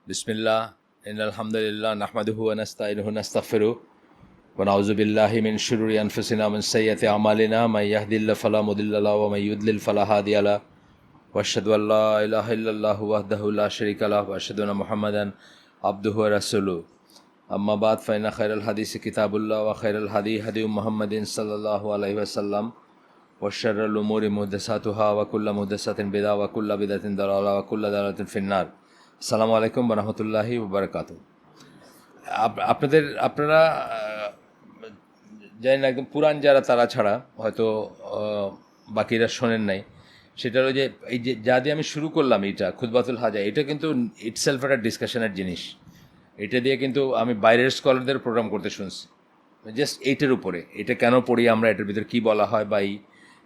বিসমিল্লাহ ইন্নাল হামদুলিল্লাহ নাহমাদুহু ওয়া নাস্তাঈনুহু ওয়া নাস্তাগফিরুহ ওয়া নাউযু বিল্লাহি মিন শুরুরি আনফুসিনা ওয়া মিন সাইয়্যাতি আমালিনা মান ইয়াহদিল্লাহু ফালা মুদিল্লা লাহু ওয়া মান ইউদ্লিল ফালা হাদিয়া লাহু ওয়া আশহাদু আল্লা ইলাহা ইল্লাল্লাহু ওয়াহদাহু লা শারীকা লাহু ওয়া আশহাদু আন্না মুহাম্মাদান আবদুহু ওয়া রাসূলুহু আম্মা বাদ ফাইন্না খায়রাল হাদিসি কিতাবুল্লাহ ওয়া খায়রাল হাদী হাদী মুহাম্মাদিন সাল্লাল্লাহু আলাইহি ওয়াসাল্লাম ওয়া শাররাল উমুরি মুহদাসাতুহা ওয়া কুল্লু মুহদাসাতিন বিদআহ ওয়া কুল্লু বিদআতিন দালালাহ ওয়া কুল্লু দালালাতিন ফিন্নার। আসসালামু আলাইকুম ওয়া রাহমাতুল্লাহি ওয়া বারাকাতুহু। আপনারা জানেন একদম পুরান যারা তারা ছাড়া হয়তো বাকিরা শোনেন নাই। সেটা হলো যে এই যে যা দিয়ে আমি শুরু করলাম এইটা খুতবাতুল হাজা, এটা কিন্তু ইটসেলফ একটা ডিসকাশনের জিনিস। এটা দিয়ে কিন্তু আমি বাইরের স্কলারদের প্রোগ্রাম করতে শুনছি জাস্ট এইটার উপরে, এটা কেন পড়ি আমরা, এটার ভিতরে কী বলা হয়, বা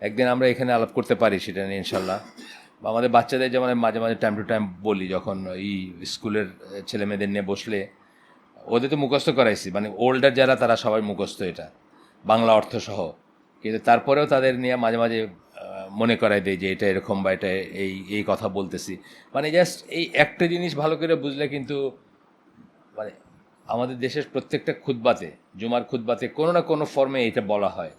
একদিন আমরা এখানে আলাপ করতে পারি সেটা নিয়ে ইনশাল্লাহ। বা আমাদের বাচ্চাদের যেমন মাঝে মাঝে টাইম টু টাইম বলি, যখন এই স্কুলের ছেলে মেয়েদের নিয়ে বসলে ওদের তো মুখস্থ করাইছি, মানে ওল্ডার যারা তারা সবাই মুখস্থ এটা বাংলা অর্থ সহ, কিন্তু তারপরেও তাদের নিয়ে মাঝে মাঝে মনে করাই দেয় যে এটা এরকম বা এটা এই কথা বলতেছি। মানে জাস্ট এই একটা জিনিস ভালো করে বুঝলে কিন্তু মানে আমাদের দেশের প্রত্যেকটা খুতবাতে, জুমার খুতবাতে কোনো না কোনো ফর্মে এটা বলা হয়,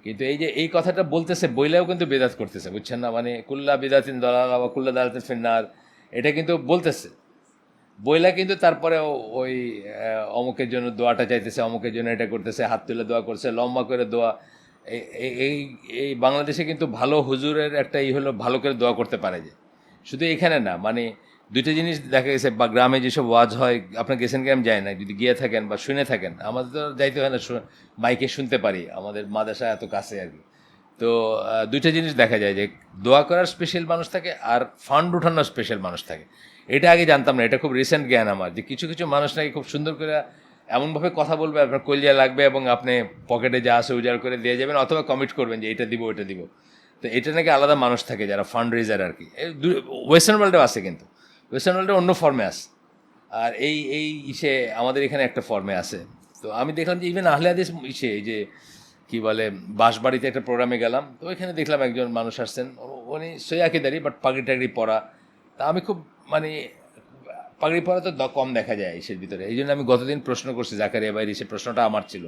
কিন্তু এই যে এই কথাটা বলতেছে বইলেও কিন্তু বেদাত করতেছে, বুঝছেন না? মানে কুল্লা বিদাতিন দলালা বা কুল্লা দালাতিন ফিন্নার, এটা কিন্তু বলতেছে বইলা, কিন্তু তারপরে ওই অমুকের জন্য দোয়াটা চাইতেছে, অমুকের জন্য এটা করতেছে, হাত তুলে দোয়া করছে, লম্বা করে দোয়া। এই এই বাংলাদেশে কিন্তু ভালো হুজুরের একটা হলো ভালো করে দোয়া করতে পারে, যে শুধু এখানে না, মানে দুইটা জিনিস দেখা গেছে। বা গ্রামে যেসব ওয়াজ হয়, আপনার গেছেন কি আমি যাই না, যদি গিয়ে থাকেন বা শুনে থাকেন, আমাদের তো যাইতে হয় না, মাইকে শুনতে পারি, আমাদের মাদ্রাসা এত কাছে আর কি। তো দুইটা জিনিস দেখা যায়, যে দোয়া করার স্পেশাল মানুষ থাকে আর ফান্ড উঠানোর স্পেশাল মানুষ থাকে। এটা আগে জানতাম না, এটা খুব রিসেন্ট জ্ঞান আমার, যে কিছু কিছু মানুষ নাকি খুব সুন্দর করে এমনভাবে কথা বলবে আপনার কলিজা লাগবে, এবং আপনি পকেটে যা আসে উজাড় করে দিয়ে যাবেন, অথবা কমিট করবেন যে এটা দিব ওটা দিব। তো এটা নাকি আলাদা মানুষ থাকে যারা ফান্ড রেজার আর কি। ওয়েস্টার্ন ওয়ার্ল্ডেও আছে, কিন্তু ওয়েস্টার্ন ওয়ার্ল্ডে অন্য ফর্মে আছে, আর এই ইসে আমাদের এখানে একটা ফর্মে আছে। তো আমি দেখলাম যে ইভেন আহলে হাদিস ইসে, এই যে কী বলে, বাঁশবাড়িতে একটা প্রোগ্রামে গেলাম, তো ওইখানে দেখলাম একজন মানুষ আসছেন, উনি সৈয়াকিদারি বাট পাগড়ি টাগড়ি পরা। তা আমি খুব মানে পাগড়ি পরা তো কম দেখা যায় ইসের ভিতরে, এই জন্য আমি গতদিন প্রশ্ন করছি জাকারিয়া ভাইয়ের, সে প্রশ্নটা আমার ছিল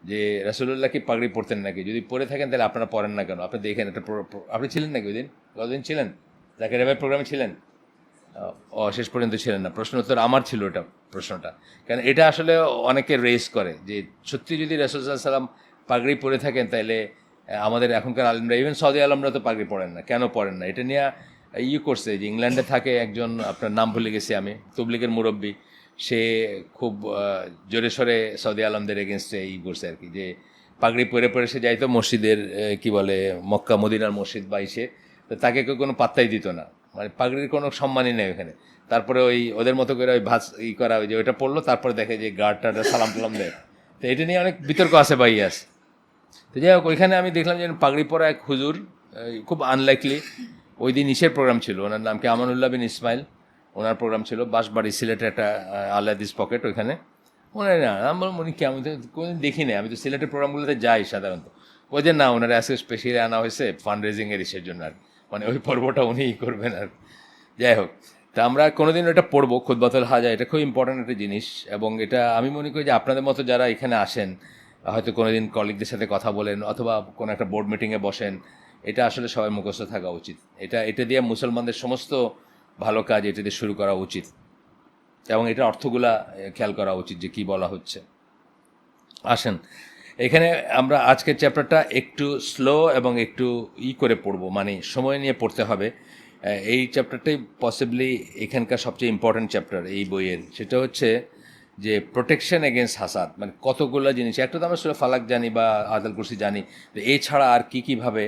যে রাসূলুল্লাহ কি পাগড়ি পরতেন নাকি, যদি পরে থাকেন তাহলে আপনারা পরেন না কেন? আপনি দেখেন একটা আপনি ছিলেন নাকি ওই দিন? গতদিন ছিলেন? জাকারিয়া ভাইয়ের প্রোগ্রামে ছিলেন? শেষ পর্যন্ত ছিলেন না। প্রশ্ন উত্তর আমার ছিল এটা, প্রশ্নটা। কারণ এটা আসলে অনেকে রেস করে, যে সত্যি যদি রাসূল সাল্লাল্লাহু আলাইহি ওয়াসাল্লাম পাগড়ি পরে থাকেন, তাইলে আমাদের এখনকার আলেমরা, ইভেন সৌদি আলমরা তো পাগড়ি পরেন না, কেন পরেন না? এটা নিয়ে করছে, যে ইংল্যান্ডে থাকে একজন, আপনার নাম ভুলে গেছি আমি, তবলিগের মুরব্বী, সে খুব জোরে সোরে সৌদি আলমদের এগেনস্টে করছে আর কি, যে পাগড়ি পরে পরে সে যাইতো মসজিদের, কি বলে, মক্কা মদিনার মসজিদ বাইসে, তো তাকে কেউ কোনো পাত্তাই দিত না, মানে পাগড়ির কোনো সম্মানই নেই ওখানে। তারপরে ওদের মতো করে ওই করা, ওই যে ওইটা পড়লো, তারপরে দেখে যে গার্ডটা সালাম টালাম দেয়। তো এটা নিয়ে অনেক বিতর্ক আছে বা আছে। তো যাই হোক, ওইখানে আমি দেখলাম যে পাগড়ি পরা এক হুজুর, খুব আনলাইকলি, ওই দিন ইসের প্রোগ্রাম ছিল, ওনার নাম কি আমানুল্লাহ বিন ইসমাইল, ওনার প্রোগ্রাম ছিল বাঁশবাড়ি সিলেটের একটা আল্লাদিস পকেট, ওইখানে। ওনার না আমার মনে কি, আমি তো কোনোদিন দেখি না, আমি তো সিলেটের প্রোগ্রামগুলোতে যাই সাধারণত। ওই যে না, ওনারা আজকে স্পেশালি আনা হয়েছে ফান্ড রেজিংয়ের ইসের জন্য আর, মানে ওই পর্বটা উনিই করবেন আর। যাই হোক, তা আমরা কোনোদিন এটা পড়বো, খুতবাতুল হাজা, এটা খুব ইম্পর্ট্যান্ট একটা জিনিস। এবং এটা আমি মনে করি যে আপনাদের মতো যারা এখানে আসেন, হয়তো কোনোদিন কলিগদের সাথে কথা বলেন, অথবা কোনো একটা বোর্ড মিটিংয়ে বসেন, এটা আসলে সবাই মুখস্থ থাকা উচিত। এটা দিয়ে মুসলমানদের সমস্ত ভালো কাজ এটা দিয়ে শুরু করা উচিত, এবং এটা অর্থগুলা খেয়াল করা উচিত যে কী বলা হচ্ছে। আসেন, এখানে আমরা আজকের চ্যাপ্টারটা একটু স্লো এবং একটু করে পড়বো, মানে সময় নিয়ে পড়তে হবে। এই চ্যাপ্টারটাই পসিবলি এখানকার সবচেয়ে ইম্পর্ট্যান্ট চ্যাপ্টার এই বইয়ের। সেটা হচ্ছে যে প্রোটেকশন এগেনস্ট হাসাদ, মানে কতগুলো জিনিস। একটা তো আমরা সূরা ফালাক জানি বা আয়াতুল কুরসি জানি, তো এছাড়া আর কীভাবে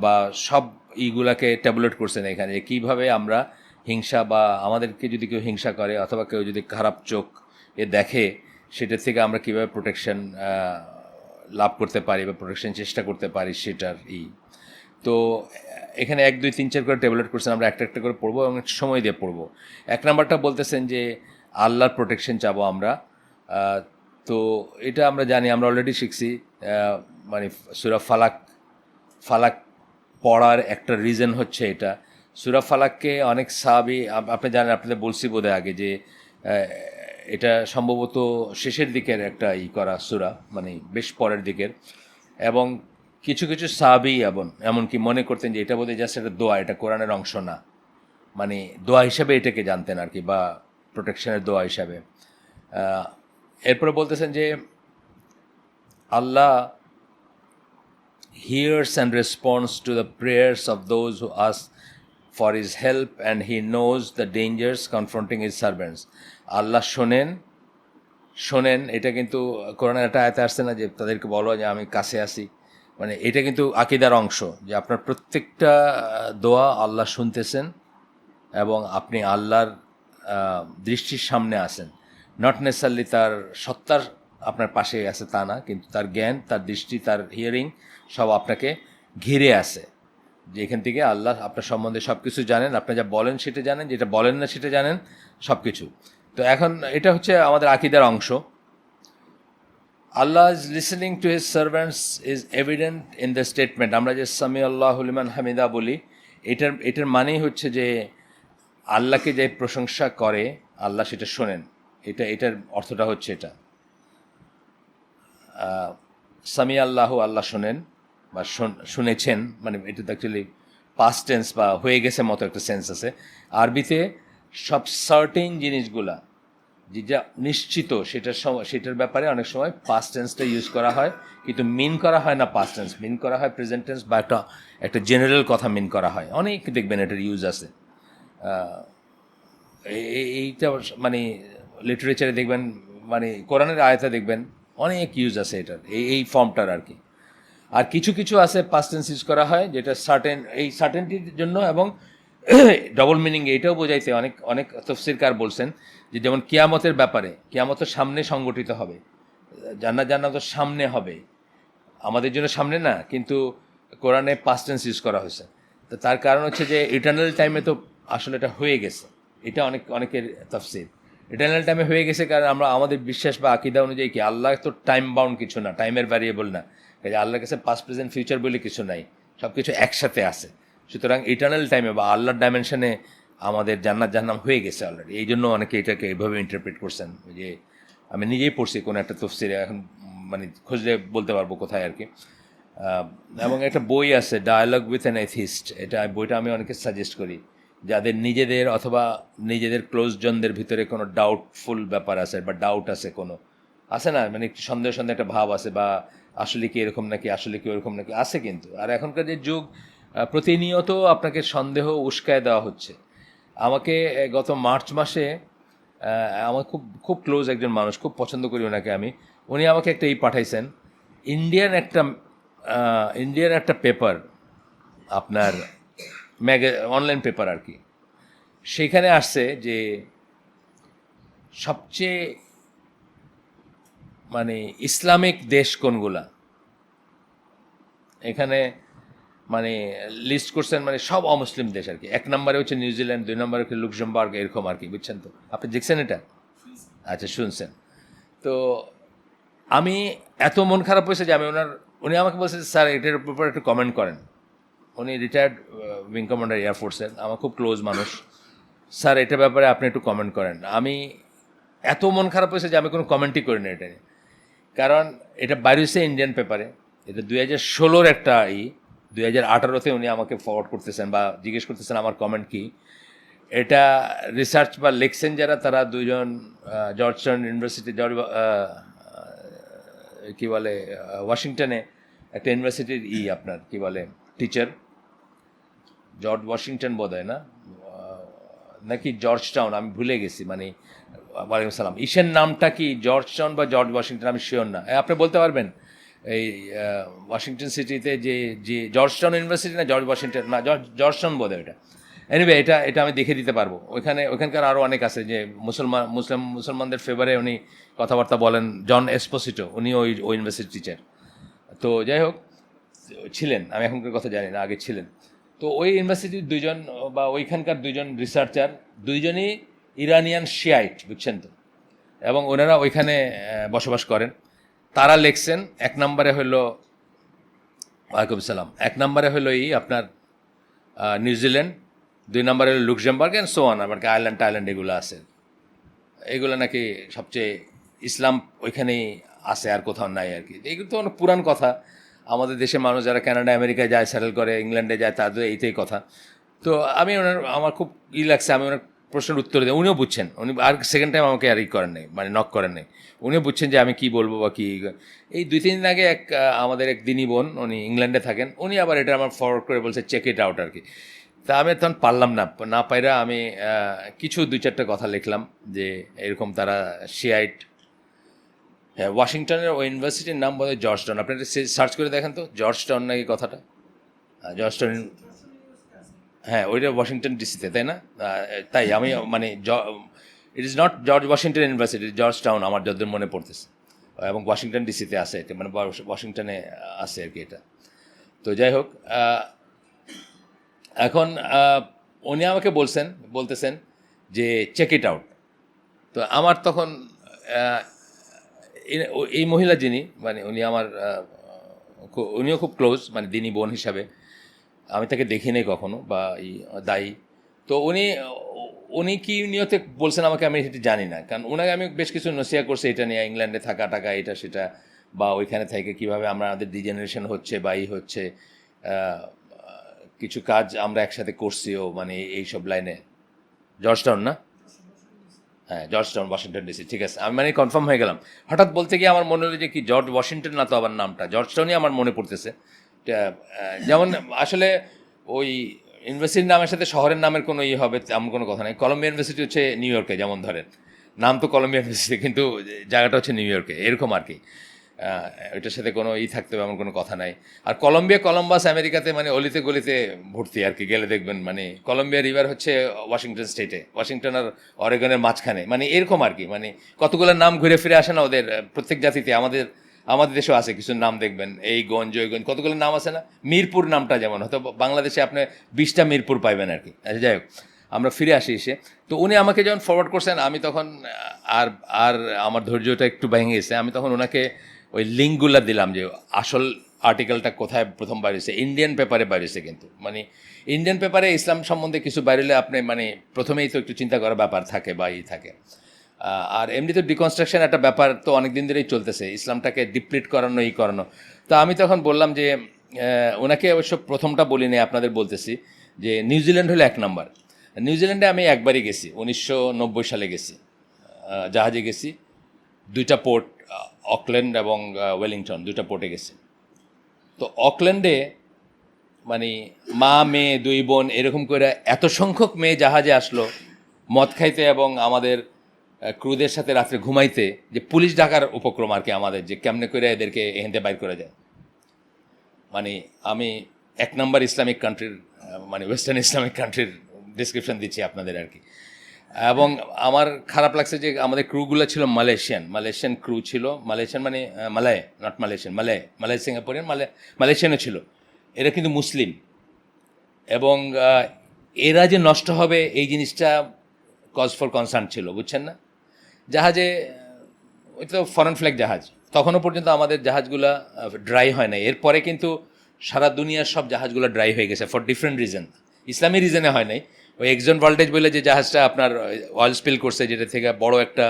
বা সব এইগুলাকে ট্যাবুলেট করছেন এখানে, যে কীভাবে আমরা হিংসা, বা আমাদেরকে যদি কেউ হিংসা করে অথবা কেউ যদি খারাপ চোখ দেখে, সেটার থেকে আমরা কীভাবে প্রোটেকশন লাভ করতে পারি বা প্রোটেকশন চেষ্টা করতে পারি সেটার তো এখানে 1 2 3 4 করে ট্যাবলেট করছেন, আমরা একটা একটা করে পড়বো এবং সময় দিয়ে পড়বো। 1 নাম্বারটা বলতেছেন যে আল্লাহর প্রোটেকশন চাবো আমরা। তো এটা আমরা জানি, আমরা অলরেডি শিখছি, মানে সূরা ফালাক পড়ার একটা রিজন হচ্ছে এটা, সূরা ফালাককে অনেক সাহাবী, আপনি জানেন, আপনাদের বলছি বোধহয় আগে যে আহ, এটা সম্ভবত শেষের দিকের একটা করা সূরা, মানে বেশ পরের দিকের। এবং কিছু কিছু সাহাবী এমনকি মনে করতেন যে এটা বোধহয় জাস্ট একটা দোয়া, এটা কোরআনের অংশ না, মানে দোয়া হিসাবে এটাকে জানতেন আর কি, বা প্রোটেকশনের দোয়া হিসাবে। এরপরে বলতেছেন যে আল্লাহ hears and responds to the prayers of those who ask for his help, and he knows the dangers confronting his servants. আল্লাহ শোনেন, এটা কিন্তু কোরআনের একটা আয়াতে আসছে না যে তাদেরকে বলো যে আমি কাছে আসি, মানে এটা কিন্তু আকীদার অংশ যে আপনার প্রত্যেকটা দোয়া আল্লাহ শুনতেছেন এবং আপনি আল্লাহর দৃষ্টির সামনে আছেন। নট নেসারলি তার সত্তার আপনার পাশে আছে তা না, কিন্তু তার জ্ঞান, তার দৃষ্টি, তার হিয়ারিং সব আপনাকে ঘিরে আছে, যে এখান থেকে আল্লাহ আপনার সম্বন্ধে সব কিছু জানেন, আপনি যা বলেন সেটা জানেন, যেটা বলেন না সেটা জানেন, সব কিছু। তো এখন এটা হচ্ছে আমাদের আকীদার অংশ। Allah is listening to his servants is evident in the statement. আমরা যে সামি আল্লাহু লিমান হামিদা বলি, এটার মানেই হচ্ছে যে আল্লাহকে যে প্রশংসা করে আল্লাহ সেটা শোনেন, এটার অর্থটা হচ্ছে এটা। সামি আল্লাহ, আল্লাহ শোনেন বা শুনেছেন, মানে এটা তো অ্যাকচুয়ালি পাস্ট টেন্স বা হয়ে গেছে মতো একটা সেন্স আছে। আরবিতে সব সার্টেন জিনিসগুলা যা নিশ্চিত সেটার ব্যাপারে অনেক সময় পাস্ট টেন্সটা ইউজ করা হয়, কিন্তু মিন করা হয় না পাস্ট টেন্স, মিন করা হয় প্রেজেন্ট টেন্স বা একটা জেনারেল কথা মিন করা হয়। অনেক দেখবেন এটার ইউজ আছে। এইটা মানে লিটারেচারে দেখবেন, মানে কোরআনের আয়াতে দেখবেন অনেক ইউজ আছে এটার, এই ফর্মটার আর কি। আর কিছু কিছু আছে পাস্ট টেন্স ইউজ করা হয় যেটা সার্টেনটির জন্য, এবং ডবল মিনিং এইটাও বোঝাইতে অনেক অনেক তফসিরকার বলছেন যে যেমন কিয়ামতের ব্যাপারে, কিয়ামতের সামনে সংগঠিত হবে, জান্নাতের সামনে হবে, আমাদের জন্য সামনে না, কিন্তু কোরআনে পাস্ট টেন্স ইউজ করা হয়েছে। তো তার কারণ হচ্ছে যে ইটার্নাল টাইমে তো আসলে এটা হয়ে গেছে, এটা অনেকের তফসির। ইটার্নাল টাইমে হয়ে গেছে কারণ আমরা আমাদের বিশ্বাস বা আকিদা অনুযায়ী কি আল্লাহ তো টাইম বাউন্ড কিছু না, টাইমের ভ্যারিয়েবল না, কাজে আল্লাহর কাছে পাস্ট প্রেজেন্ট ফিউচার বলে কিছু নাই, সব কিছু একসাথে আছে। সুতরাং ইটার্নাল টাইমে বা আল্লাহর ডাইমেনশনে আমাদের জান্নাত জাহান্নাম হয়ে গেছে অলরেডি। এই জন্য অনেকে এটাকে এইভাবে ইন্টারপ্রেট করছেন। যে আমি নিজেই পড়ছি কোনো একটা তফসিরে, এখন মানে খুঁজলে বলতে পারবো কোথায় আর কি। এবং একটা বই আছে ডায়ালগ উইথ অ্যান এথিস্ট, বইটা আমি অনেকে সাজেস্ট করি যাদের নিজেদের অথবা নিজেদের ক্লোজ জনদের ভিতরে কোনো ডাউটফুল ব্যাপার আছে বা ডাউট আছে, কোনো আছে না, মানে একটু সন্দেহ একটা ভাব আছে, বা আসলে কি এরকম নাকি, আসলে কি ওরকম নাকি, আছে কিন্তু। আর এখনকার যে যুগ, প্রতিনিয়ত আপনাকে সন্দেহ উস্কায় দেওয়া হচ্ছে। আমাকে গত মার্চ মাসে আমার খুব খুব ক্লোজ একজন মানুষ, খুব পছন্দ করি ওনাকে আমি, উনি আমাকে একটা পাঠাইছেন, ইন্ডিয়ান একটা পেপার, আপনার অনলাইন পেপার আর কি। সেইখানে আসছে যে সবচেয়ে মানে ইসলামিক দেশ কোনগুলা, এখানে মানে লিস্ট করছেন, মানে সব অমুসলিম দেশ আর কি। 1 নম্বরে হচ্ছে নিউজিল্যান্ড, 2 নম্বরে হচ্ছে লুক্সেমবার্গ, এরকম আর কি, বুঝছেন তো? আপনি দেখছেন এটা? আচ্ছা, শুনছেন তো। আমি এত মন খারাপ হয়েছে যে উনি আমাকে বলছে স্যার এটার ব্যাপারে একটু কমেন্ট করেন। উনি রিটায়ার্ড উইং কমান্ডার এয়ারফোর্সের, আমার খুব ক্লোজ মানুষ। স্যার এটার ব্যাপারে আপনি একটু কমেন্ট করেন। আমি এত মন খারাপ হয়েছে যে আমি কোনো কমেন্টই করি না এটা নিয়ে, কারণ এটা বাইরে হচ্ছে ইন্ডিয়ান পেপারে, এটা 2016 একটা 2018-তে উনি আমাকে ফরওয়ার্ড করতেছেন বা জিজ্ঞেস করতেছেন আমার কমেন্ট কি। এটা রিসার্চ বা লিখছেন যারা, তারা দুইজন জর্জটাউন ইউনিভার্সিটি, কী বলে, ওয়াশিংটনে একটা ইউনিভার্সিটির আপনার কী বলে টিচার, জর্জ ওয়াশিংটন বোধ হয় না, নাকি জর্জটাউন, আমি ভুলে গেছি, মানে ওয়ালাইকুম সালাম, ঈশের নামটা কি জর্জটাউন বা জর্জ ওয়াশিংটন আমি শিওর না, আপনি বলতে পারবেন? এই ওয়াশিংটন সিটিতে যে জর্জটাউন ইউনিভার্সিটি না জর্জ ওয়াশিংটন, না জর্জটাউন বোধ হয় এটা। এনিওয়ে এটা আমি দেখে দিতে পারবো। ওইখানকার আরও অনেক আছে যে মুসলমানদের ফেভারে উনি কথাবার্তা বলেন। জন এসপোসিটো, উনি ওই ইউনিভার্সিটির টিচার। তো যাই হোক, ছিলেন, আমি এখনকার কথা জানি না, আগে ছিলেন। তো ওই ইউনিভার্সিটির দুইজন বা ওইখানকার দুইজন রিসার্চার, দুইজনই ইরানিয়ান শিয়াইট, বুঝছেন তো, এবং ওনারা ওইখানে বসবাস করেন। তারা লেখছেন 1 নম্বরে হলো, ওয়ালাইকুম সালাম, 1 নম্বরে হলো আপনার নিউজিল্যান্ড, 2 নম্বরে হলো লুক্সেমবার্গ অ্যান্ড সো অন, আবার আয়ারল্যান্ড এগুলো আছে, এগুলো নাকি সবচেয়ে ইসলাম ওইখানেই আছে, আর কোথাও নাই আর কি। এগুলো তো অনেক পুরান কথা, আমাদের দেশের মানুষ যারা কানাডা আমেরিকায় যায়, সেটেল করে, ইংল্যান্ডে যায়, তাদের এইটাই কথা। তো আমি আমার খুব লাগছে, আমি ওনার প্রশ্নের উত্তর দিই, উনিও বুঝছেন, উনি আর সেকেন্ড টাইম আমাকে আর করেন নাই, মানে নক করেন নাই, উনিও বুঝছেন যে আমি কি বলবো বা কী। এই 2-3 দিন আগে আমাদের এক দিনী বোন, উনি ইংল্যান্ডে থাকেন, উনি আবার এটা আমার ফরওয়ার্ড করে বলছে চেক ইট আউট আর কি। তা আমি তখন পারলাম না পাইরা আমি কিছু 2-4টা কথা লিখলাম যে এরকম তারা শিয়াইট। হ্যাঁ, ওয়াশিংটনের ওই ইউনিভার্সিটির নাম বলে জর্জ টাউন, আপনি সার্চ করে দেখেন তো, জর্জ টাউন নাকি কথাটা, জর্জ টাউন, হ্যাঁ ওইটা ওয়াশিংটন ডিসিতে, তাই না? তাই আমি মানে it is not George Washington university, George town আমার যতদূর মনে পড়তেছে, এবং ওয়াশিংটন ডিসিতে আছে এটা, মানে ওয়াশিংটনে আছে আর কি এটা। তো যাই হোক, এখন উনি আমাকে বলতেছেন যে চেক ইট আউট। তো আমার তখন এই মহিলা যিনি, মানে উনি আমার উনিও খুব ক্লোজ, মানে দিনী বোন হিসাবে, আমি তাকে দেখি নাই কখনো বা দায়ী। তো উনি কি নিয়তে বলছেন আমাকে আমি সেটা জানি না, কারণ ওনাকে আমি বেশ কিছু নসিহা করছি এটা নিয়ে, ইংল্যান্ডে থাকা টাকা এটা সেটা, বা ওইখানে থেকে কীভাবে আমাদের ডিজেনারেশন হচ্ছে বা হচ্ছে, কিছু কাজ আমরা একসাথে করছিও, মানে এইসব লাইনে। জর্জ টাউন না? হ্যাঁ, জর্জ টাউন, ওয়াশিংটন ডিসি, ঠিক আছে, আমি মানে কনফার্ম হয়ে গেলাম। হঠাৎ বলতে গিয়ে আমার মনে হলো যে কি জর্জ ওয়াশিংটন না তো, আবার নামটা জর্জ টাউনই আমার মনে পড়তেছে। যেমন আসলে ওই ইউনিভার্সিটির নামের সাথে শহরের নামের কোনো হবে এমন কোনো কথা নেই। কলম্বিয়া ইউনিভার্সিটি হচ্ছে নিউ ইয়র্কে, যেমন ধরেন নাম তো কলম্বিয়া ইউনিভার্সিটি, কিন্তু জায়গাটা হচ্ছে নিউ ইয়র্কে, এরকম আর কি। এটার সাথে কোনো থাকতে হবে এমন কোনো কথা নাই। আর কলম্বাস আমেরিকাতে, মানে অলিতে গলিতে ভর্তি আর কি, গেলে দেখবেন, মানে কলম্বিয়া রিভার হচ্ছে ওয়াশিংটন স্টেটে, ওয়াশিংটন আর অরেগনের মাঝখানে, মানে এরকম আর কি। মানে কতগুলো নাম ঘুরে ফিরে আসে না ওদের, প্রত্যেক জাতিতে, আমাদের দেশেও আছে কিছু নাম দেখবেন, এই গঞ্জ ওই গঞ্জ, কতগুলো নাম আছে না। মিরপুর নামটা যেমন, হয়তো বাংলাদেশে আপনি 20টা মিরপুর পাইবেন আর কি। আচ্ছা যাই হোক, আমরা ফিরে আসি এসে। তো উনি আমাকে যখন ফরওয়ার্ড করছেন, আমি তখন আর আর আমার ধৈর্যটা একটু ভেঙে গেছে। আমি তখন ওনাকে ওই লিঙ্কগুলো দিলাম যে আসল আর্টিকেলটা কোথায় প্রথম বাইরেছে, ইন্ডিয়ান পেপারে বাইরেছে, কিন্তু মানে ইন্ডিয়ান পেপারে ইসলাম সম্বন্ধে কিছু বাইরেলে আপনি মানে প্রথমেই তো একটু চিন্তা করার ব্যাপার থাকে বা থাকে। আর এমনি তো ডিকনস্ট্রাকশন একটা ব্যাপার তো অনেক দিন ধরেই চলতেছে, ইসলামটাকে ডিপ্লিট করানো করানো। তো আমি তখন বললাম যে ওনাকে অবশ্য প্রথমটা বলিনি, আপনাদের বলতেছি যে নিউজিল্যান্ড হলো 1 নম্বর। নিউজিল্যান্ডে আমি একবারই গেছি, 1990 সালে গেছি, জাহাজে গেছি, 2টা পোর্ট, অকল্যান্ড এবং ওয়েলিংটন, 2টা পোর্টে গেছি। তো অকল্যান্ডে মানে মা মেয়ে 2 বোন এরকম করে এত সংখ্যক মেয়ে জাহাজে আসলো মদ খাইতে এবং আমাদের ক্রুদের সাথে রাত্রে ঘুমাইতে, যে পুলিশ ডাকার উপক্রম আর কি আমাদের, যে কেমনে করে এদেরকে এখান থেকে বাইর করে যায়। মানে আমি 1 নম্বর ইসলামিক কান্ট্রির, মানে ওয়েস্টার্ন ইসলামিক কান্ট্রির ডিসক্রিপশন দিচ্ছি আপনাদের আর কি। এবং আমার খারাপ লাগছে যে আমাদের ক্রুগুলো ছিল মালয়েশিয়ান ক্রু ছিল, মালয়েশিয়ান মানে Malay, not Malaysian, Malay Singaporean, মালয়েশিয়ানও ছিল। এরা কিন্তু মুসলিম, এবং এরা যে নষ্ট হবে এই জিনিসটা কজ ফর কনসার্ন ছিল, বুঝছেন না। জাহাজে ওই তো ফরেন ফ্ল্যাগ জাহাজ, তখনও পর্যন্ত আমাদের জাহাজগুলো ড্রাই হয় না। এরপরে কিন্তু সারা দুনিয়ার সব জাহাজগুলো ড্রাই হয়ে গেছে ফর ডিফারেন্ট রিজন, ইসলামী রিজনে হয় নাই। ওই একজন ভল্টেজ বলে যে জাহাজটা আপনার অয়েল স্পিল করছে, যেটা থেকে বড় একটা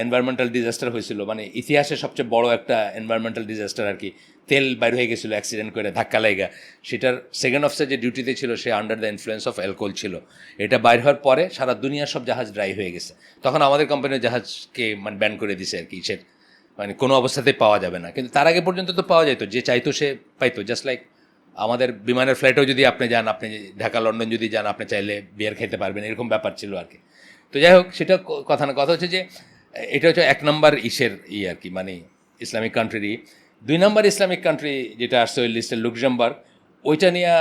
এনভায়রনমেন্টাল ডিজাস্টার হয়েছিল, মানে ইতিহাসে সবচেয়ে বড় একটা এনভায়রনমেন্টাল ডিজাস্টার আর কি। তেল বাইর হয়ে গেছিলো অ্যাক্সিডেন্ট করে, ধাক্কা লাগা। সেটার সেকেন্ড অফিসার যে ডিউটিতে ছিল সে under the influence of alcohol ছিল। এটা বাইর হওয়ার পরে সারা দুনিয়ার সব জাহাজ ড্রাই হয়ে গেছে। তখন আমাদের কোম্পানির জাহাজকে মানে ব্যান করে দিছে আর কি, সে মানে কোনো অবস্থাতেই পাওয়া যাবে না। কিন্তু তার আগে পর্যন্ত তো পাওয়া যেত, যে চাইতো সে পাইতো। জাস্ট লাইক আমাদের বিমানের ফ্লাইটেও যদি আপনি যান, আপনি ঢাকা লন্ডন যদি যান, আপনি চাইলে বিয়ার খেতে পারবেন, এরকম ব্যাপার ছিল আর কি। তো যাই হোক, সেটা কথা না, কথা হচ্ছে যে এটা হচ্ছে 1 নম্বর ইসের আর কি, মানে ইসলামিক কান্ট্রিরই। 2 নম্বর ইসলামিক কান্ট্রি যেটা আসছে ওই লিস্টে, লুক্সেমবার্গ। ওইটা নিয়ে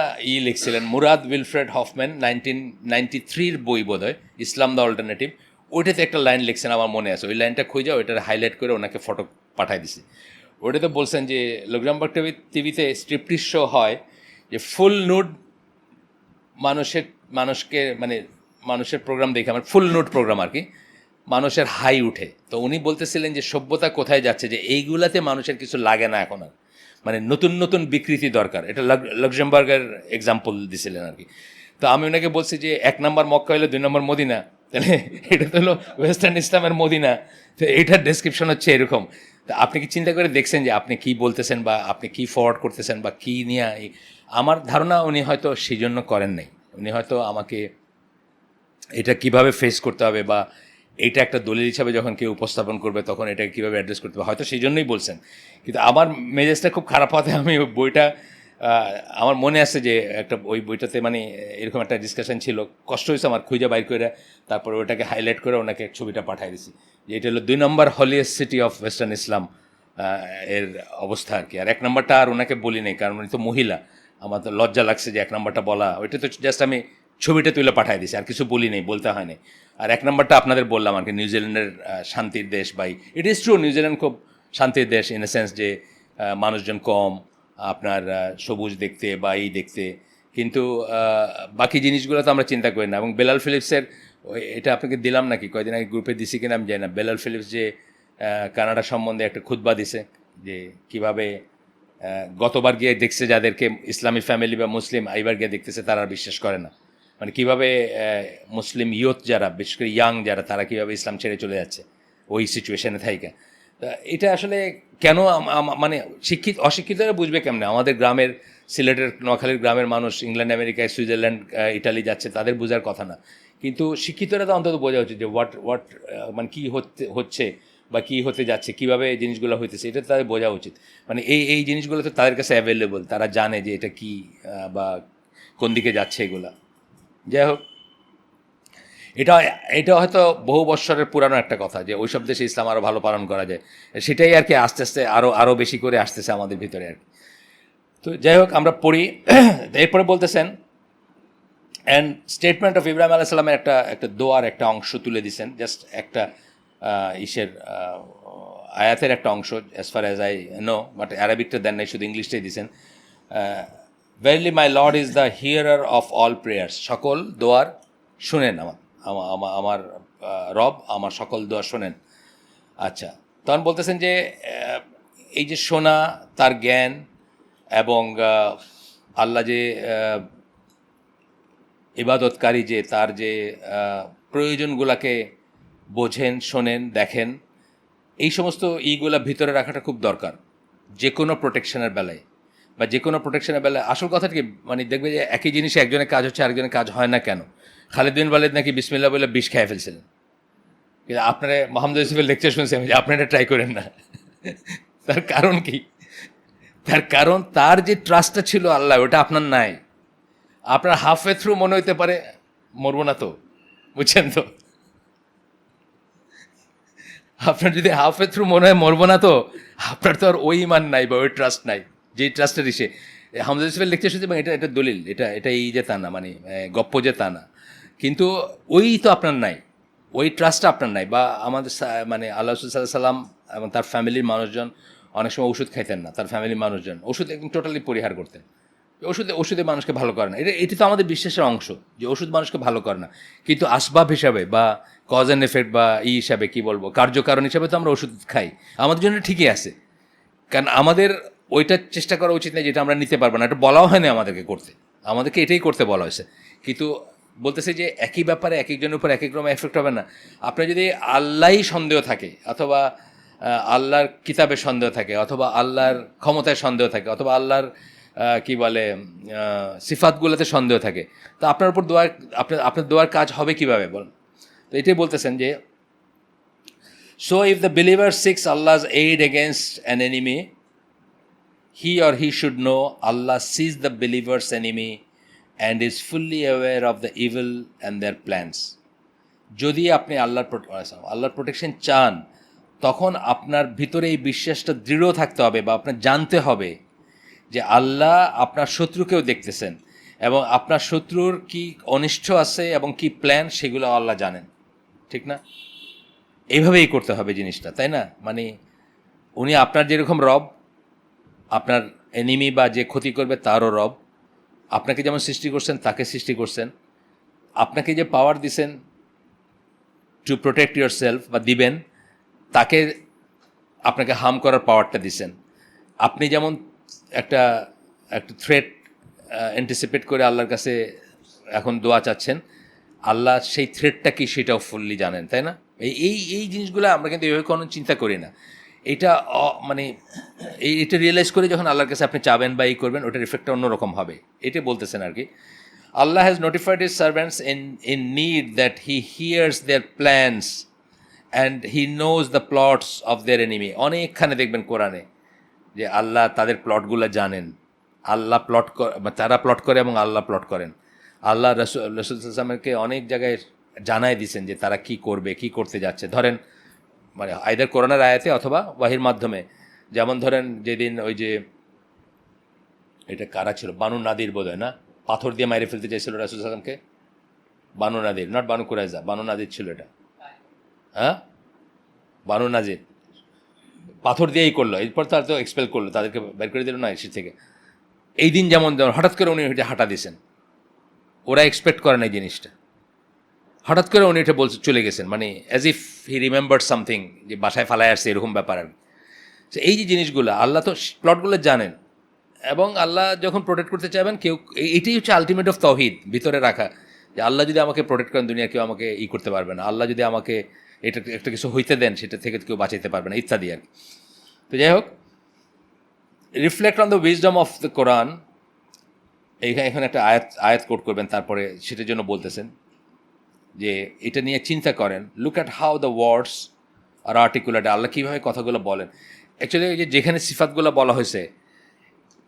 লিখছিলেন মুরাদ উইলফ্রেড হফম্যান, 1993 বই বোধ হয়, ইসলাম দ্য অল্টারনেটিভ। ওইটাতে একটা লাইন লিখছেন, আমার মনে আছে, ওই লাইনটা খুঁজে ওইটার হাইলাইট করে ওনাকে ফটো পাঠাই দিছি। ওটাতে বলছেন যে লুক্সেমবার্গ টিভিতে স্ট্রিপটিজ শো হয়, যে ফুল নুড মানুষকে মানে মানুষের প্রোগ্রাম দেখে, আমার ফুল নুড প্রোগ্রাম আর কি, মানুষের হাই উঠে। তো উনি বলতেছিলেন যে সভ্যতা কোথায় যাচ্ছে, যে এইগুলাতে মানুষের কিছু লাগে না এখন আর, মানে নতুন নতুন বিকৃতি দরকার। এটা লুক্সেমবার্গের এক্সাম্পল দিছিলেন আর কি। তো আমি ওনাকে বলছি যে 1 নম্বর মক্কা হলো 2 নম্বর মদিনা, তাহলে এটা তো হলো ওয়েস্টার্ন ইসলামের মদিনা, তো এইটার ডেসক্রিপশন হচ্ছে এরকম। তা আপনি কি চিন্তা করে দেখছেন যে আপনি কি বলতেছেন বা আপনি কি ফরওয়ার্ড করতেছেন বা কি নিয়ে? আমার ধারণা উনি হয়তো সেই জন্য করেন নাই, উনি হয়তো আমাকে এটা কিভাবে ফেস করতে হবে বা এটা একটা দলিল হিসাবে যখন কেউ উপস্থাপন করবে তখন এটাকে কীভাবে অ্যাড্রেস করতে হবে হয়তো সেই জন্যই বলছেন। কিন্তু আমার মেজাজটা খুব খারাপ হতে আমি ওই বইটা আমার মনে আছে যে একটা ওই বইটাতে মানে এরকম একটা ডিসকাশন ছিল, কষ্ট হয়েছে আমার খুঁজে বাইর করে, তারপরে ওটাকে হাইলাইট করে ওনাকে ছবিটা পাঠিয়ে দিছি যে এটা হলো 2 নম্বর হলিয়েস্ট সিটি অফ ওয়েস্টার্ন ইসলাম এর অবস্থা আর কি। আর 1 নম্বরটা আর ওনাকে বলি নাই, কারণ উনি তো মহিলা, আমার তো লজ্জা লাগছে যে 1 নম্বরটা বলা, ওইটা তো জাস্ট আমি ছবিটা তুলে পাঠিয়ে দিছি, আর কিছু বলি নেই, বলতে হয় নাই। আর 1 নম্বরটা আপনাদের বললাম আর কি, নিউজিল্যান্ডের শান্তির দেশ বাই, ইট ইজ ট্রু নিউজিল্যান্ড খুব শান্তির দেশ ইন এ সেন্স যে মানুষজন কম, আপনার সবুজ দেখতে বা এই দেখতে, কিন্তু বাকি জিনিসগুলো তো আমরা চিন্তা করি না। এবং বেলাল ফিলিপসের এটা আপনাকে দিলাম নাকি কয়েকদিন আগে গ্রুপে দিছি কিনা আমি জানি না, বেলাল ফিলিপস যে কানাডা সম্বন্ধে একটা খুতবা দিছে যে কীভাবে গতবার গিয়ে দেখছে যাদেরকে ইসলামী ফ্যামিলি বা মুসলিম, এইবার গিয়ে দেখতেছে তারা আর বিশ্বাস করে না, মানে কীভাবে মুসলিম ইয়ুথ যারা, বিশেষ করে ইয়াং যারা, তারা কীভাবে ইসলাম ছেড়ে চলে যাচ্ছে ওই সিচুয়েশানে থাইকা। এটা আসলে কেন মানে অশিক্ষিতরা বুঝবে কেমনে? আমাদের গ্রামের, সিলেটের নোয়াখালীর গ্রামের মানুষ ইংল্যান্ড, আমেরিকায়, সুইজারল্যান্ড, ইটালি যাচ্ছে, তাদের বোঝার কথা না, কিন্তু শিক্ষিতরা তো অন্তত বোঝা উচিত যে হোয়াট মানে কী হচ্ছে বা কী হতে যাচ্ছে, কীভাবে জিনিসগুলো হইতেছে, এটা তাদের বোঝা উচিত। মানে এই জিনিসগুলো তো তাদের কাছে অ্যাভেলেবল, তারা জানে যে এটা কী বা কোন দিকে যাচ্ছে এগুলা। যাই হোক, এটা এটা হয়তো বহু বৎসরের পুরানো একটা কথা যে ওই সব দেশে ইসলাম আরও ভালো পালন করা যায়, সেটাই আর কি আস্তে আস্তে আরও বেশি করে আসতেছে আমাদের ভিতরে আর কি। তো যাই হোক, আমরা পড়ি। এরপরে বলতেছেন, অ্যান্ড স্টেটমেন্ট অফ ইব্রাহিম আলাইহিস সালামের একটা দোয়ার একটা অংশ তুলে দিছেন, জাস্ট একটা আয়াতের একটা অংশ, as far as I know, but অ্যারাবিকটা দেন নাই, শুধু ইংলিশটাই দিছেন। Verily my lord is the hearer of all prayers, সকল দোয়ার শুনেন, আমার রব আমার সকল দোয়া শোনেন। আচ্ছা, তখন বলতেছেন যে এই যে শোনা, তার জ্ঞান এবং আল্লাহ যে ইবাদতকারী, যে তার যে প্রয়োজনগুলোকে বোঝেন, শোনেন, দেখেন, এই সমস্ত ইগুলা ভিতরে রাখাটা খুব দরকার যে কোনো প্রোটেকশনের বেলায় বা যে কোনো প্রোটেকশনের বেলায়। আসল কথাটা কি, মানে দেখবে যে একই জিনিসে একজনের কাজ হচ্ছে আরেকজনের কাজ হয় না কেন? খালিদ বিন ওয়ালিদ নাকি বিসমিল্লাহ বলে বিষ খেয়ে ফেলছিলেন, কিন্তু আপনারা মোহাম্মদ ইউসুফের লেকচার শুনছেন যে আপনারা ট্রাই করেন না। তার কারণ কি? তার কারণ তার যে ট্রাস্টটা ছিল আল্লাহ, ওটা আপনার নাই। আপনার হাফওয়ে থ্রু মনে হইতে পারে মরবো না তো, বুঝছেন তো? আপনার যদি হাফওয়ে থ্রু মনে হয় মরবো না তো, আপনার তো আর ওই ইমান নাই বা ওই ট্রাস্ট নাই যেই ট্রাস্টের ইসে হামজা ইউসুফের লেকচার শুনছে, এবং এটা দলিল, এটা এই যে তা না, মানে গপ্প যে তা না, কিন্তু ওই তো আপনার নাই, ওই ট্রাস্টটা আপনার নাই। বা আমাদের মানে আল্লাহ সাল্লাম এবং তার ফ্যামিলির মানুষজন অনেক সময় ওষুধ খাইতেন না, তার ফ্যামিলির মানুষজন ওষুধ একদম টোটালি পরিহার করতেন। ওষুধে মানুষকে ভালো করে না, এটি তো আমাদের বিশ্বাসের অংশ যে ওষুধ মানুষকে ভালো করে না, কিন্তু আসবাব হিসাবে বা কজ অ্যান্ড এফেক্ট বা হিসাবে কী বলবো, কার্যকারণ হিসাবে তো আমরা ওষুধ খাই, আমাদের জন্য ঠিকই আছে। কারণ আমাদের ওইটা চেষ্টা করা উচিত না যেটা আমরা নিতে পারবো না, এটা বলাও হয় না আমাদেরকে করতে, আমাদেরকে এটাই করতে বলা হয়েছে। কিন্তু বলতেছে যে একই ব্যাপারে এক একজনের উপর এক এক রকম এফেক্ট হবে না। আপনার যদি আল্লাহই সন্দেহ থাকে, অথবা আল্লাহর কিতাবের সন্দেহ থাকে, অথবা আল্লাহর ক্ষমতায় সন্দেহ থাকে, অথবা আল্লাহর কি বলে সিফাতগুলোতে সন্দেহ থাকে, তো আপনার উপর আপনার দোয়ার কাজ হবে কীভাবে বলেন? তো এটাই বলতেছেন যে, so if the believer seeks Allah's aid against an enemy, he or he should know Allah sees the believer's enemy and is fully aware of the evil and their plans. যদি আপনি আল্লাহর প্রোটেকশন চান, তখন আপনার ভিতরে এই বিশ্বাসটা দৃঢ় থাকতে হবে, বা আপনার জানতে হবে যে আল্লাহ আপনার শত্রুকেও দেখতেছেন, এবং আপনার শত্রুর কি অনিষ্ট আছে এবং কি প্ল্যান সেগুলো আল্লাহ জানেন, ঠিক না? এইভাবেই করতে হবে জিনিসটা, তাই না? মানে উনি আপনার যেরকম রব, আপনার এনিমি বা যে ক্ষতি করবে তারও রব, আপনাকে যেমন সৃষ্টি করছেন তাকে সৃষ্টি করছেন, আপনাকে যে পাওয়ার দিছেন টু প্রোটেক্ট ইউর সেলফ বা দিবেন, তাকে আপনাকে হার্ম করার পাওয়ারটা দিছেন। আপনি যেমন একটা থ্রেট অ্যান্টিসিপেট করে আল্লাহর কাছে এখন দোয়া চাচ্ছেন, আল্লাহ সেই থ্রেটটা কি সেটাও ফুললি জানেন, তাই না? এই জিনিসগুলো আমরা কিন্তু এভাবে কোনো চিন্তা করি না। এটা মানে এটা রিয়েলাইজ করে যখন আল্লাহর কাছে আপনি চাবেন বা এই করবেন, ওটার ইফেক্টটা অন্যরকম হবে, এটা বলতেছেন আর কি। Allah has notified his servants in need that he hears their plans and he knows the plots of their enemy. অনেকখানে দেখবেন কোরআনে যে আল্লাহ তাদের প্লটগুলো জানেন, আল্লাহ তারা প্লট করে এবং আল্লাহ প্লট করেন। আল্লাহ রসুলকে অনেক জায়গায় জানাই দিয়েছেন যে তারা কি করবে, কি করতে যাচ্ছে। ধরেন মানে আইদার কোরআনের আয়াতে অথবা ওয়াহির মাধ্যমে। যেমন ধরেন যেদিন ওই যে এটা কারা ছিল, বানু নাদির বোধহয় না, পাথর দিয়ে মাইরে ফেলতে চাইছিল রাসূলুল্লাহকে। বানু নাদির, নট বানু কুরাইজা, বানু নাদির ছিল এটা। হ্যাঁ, বানু নাজির পাথর দিয়েই করলো, এরপর তার তো এক্সপেল করলো, তাদেরকে বের করে দিল না এসে থেকে। এই দিন যেমন হঠাৎ করে উনি এটা হাঁটা দিয়েছেন, ওরা এক্সপেক্ট করে না এই জিনিসটা, হঠাৎ করে উনি এটা বলছে চলে গেছেন, মানে as if he remembered something, যে বাসায় ফালায় আসছে এরকম ব্যাপার আর। এই যে জিনিসগুলো আল্লাহ তো প্লটগুলো জানেন, এবং আল্লাহ যখন প্রোটেক্ট করতে চাইবেন কেউ, এটাই হচ্ছে আলটিমেট অফ তাওহীদ, ভিতরে রাখা যে আল্লাহ যদি আমাকে প্রোটেক্ট করেন দুনিয়া কেউ আমাকে করতে পারবে না, আল্লাহ যদি আমাকে এটা একটা কিছু হইতে দেন সেটা থেকে কেউ বাঁচাইতে পারবে না, ইত্যাদি আর কি। তো যাই হোক, reflect on the wisdom of the Quran, এখানে একটা আয়াত কোট করবেন, তারপরে সেটার জন্য বলতেছেন যে এটা নিয়ে চিন্তা করেন, look at how the words are articulate, আল্লাহ কীভাবে কথাগুলো বলেন। অ্যাকচুয়ালি এই যে যেখানে সিফাতগুলো বলা হয়েছে,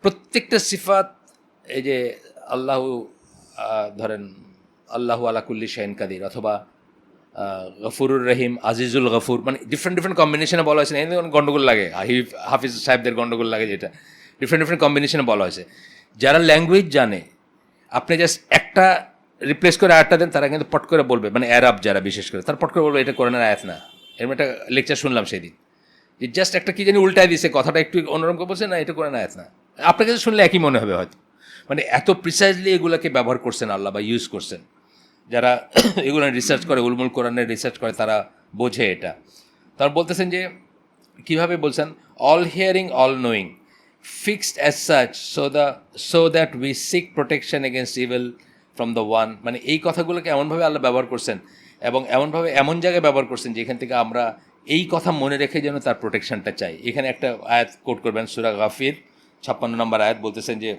প্রত্যেকটা সিফাত, এই যে আল্লাহ ধরেন আল্লাহু আলা কুল্লি শাইইন কাদির, অথবা গফুরুর রহিম, আজিজুল গফুর, মানে ডিফারেন্ট কম্বিনেশনে বলা হয়েছে। এই গণ্ডগোল লাগে, হাফিজ সাহেবদের গণ্ডগোল লাগে, যেটা ডিফারেন্ট কম্বিনেশনে বলা হয়েছে। যারা ল্যাঙ্গুয়েজ জানে, আপনি জাস্ট একটা রিপ্লেস করে আয়াতটা দেন, তারা কিন্তু পট করে বলবে, মানে অ্যারাব যারা বিশেষ করে, তারা পট করে বলবে এটা কোরআনের আয়াত না। এরকম একটা লেকচার শুনলাম সেদিন, যে জাস্ট একটা কি জানি উল্টায় দিয়েছে, কথাটা একটু অন্যরকম করে বলছে, না এটা কোরআনের আয়াত না। আপনার কাছে শুনলে একই মনে হবে হয়তো, মানে এত প্রিসাইজলি এগুলোকে ব্যবহার করছেন আল্লাহ, বা ইউজ করছেন। যারা এগুলো রিসার্চ করে, উলমুল কোরআনের রিসার্চ করে, তারা বোঝে এটা। তারা বলতেছেন যে কীভাবে বলছেন, all hearing, all knowing, fixed as such, so that we seek protection against evil from the one. মানে এই কথাগুলোকে এমনভাবে আল্লাহ ব্যবহার করছেন, এবং এমনভাবে এমন জায়গায় ব্যবহার করছেন যেখান থেকে আমরা এই কথা মনে রেখে যেন তার প্রোটেকশনটা চাই। এখানে একটা আয়াত কোট করবেন, সূরা গাফির 56 নম্বর আয়াত, বলতেছেন যে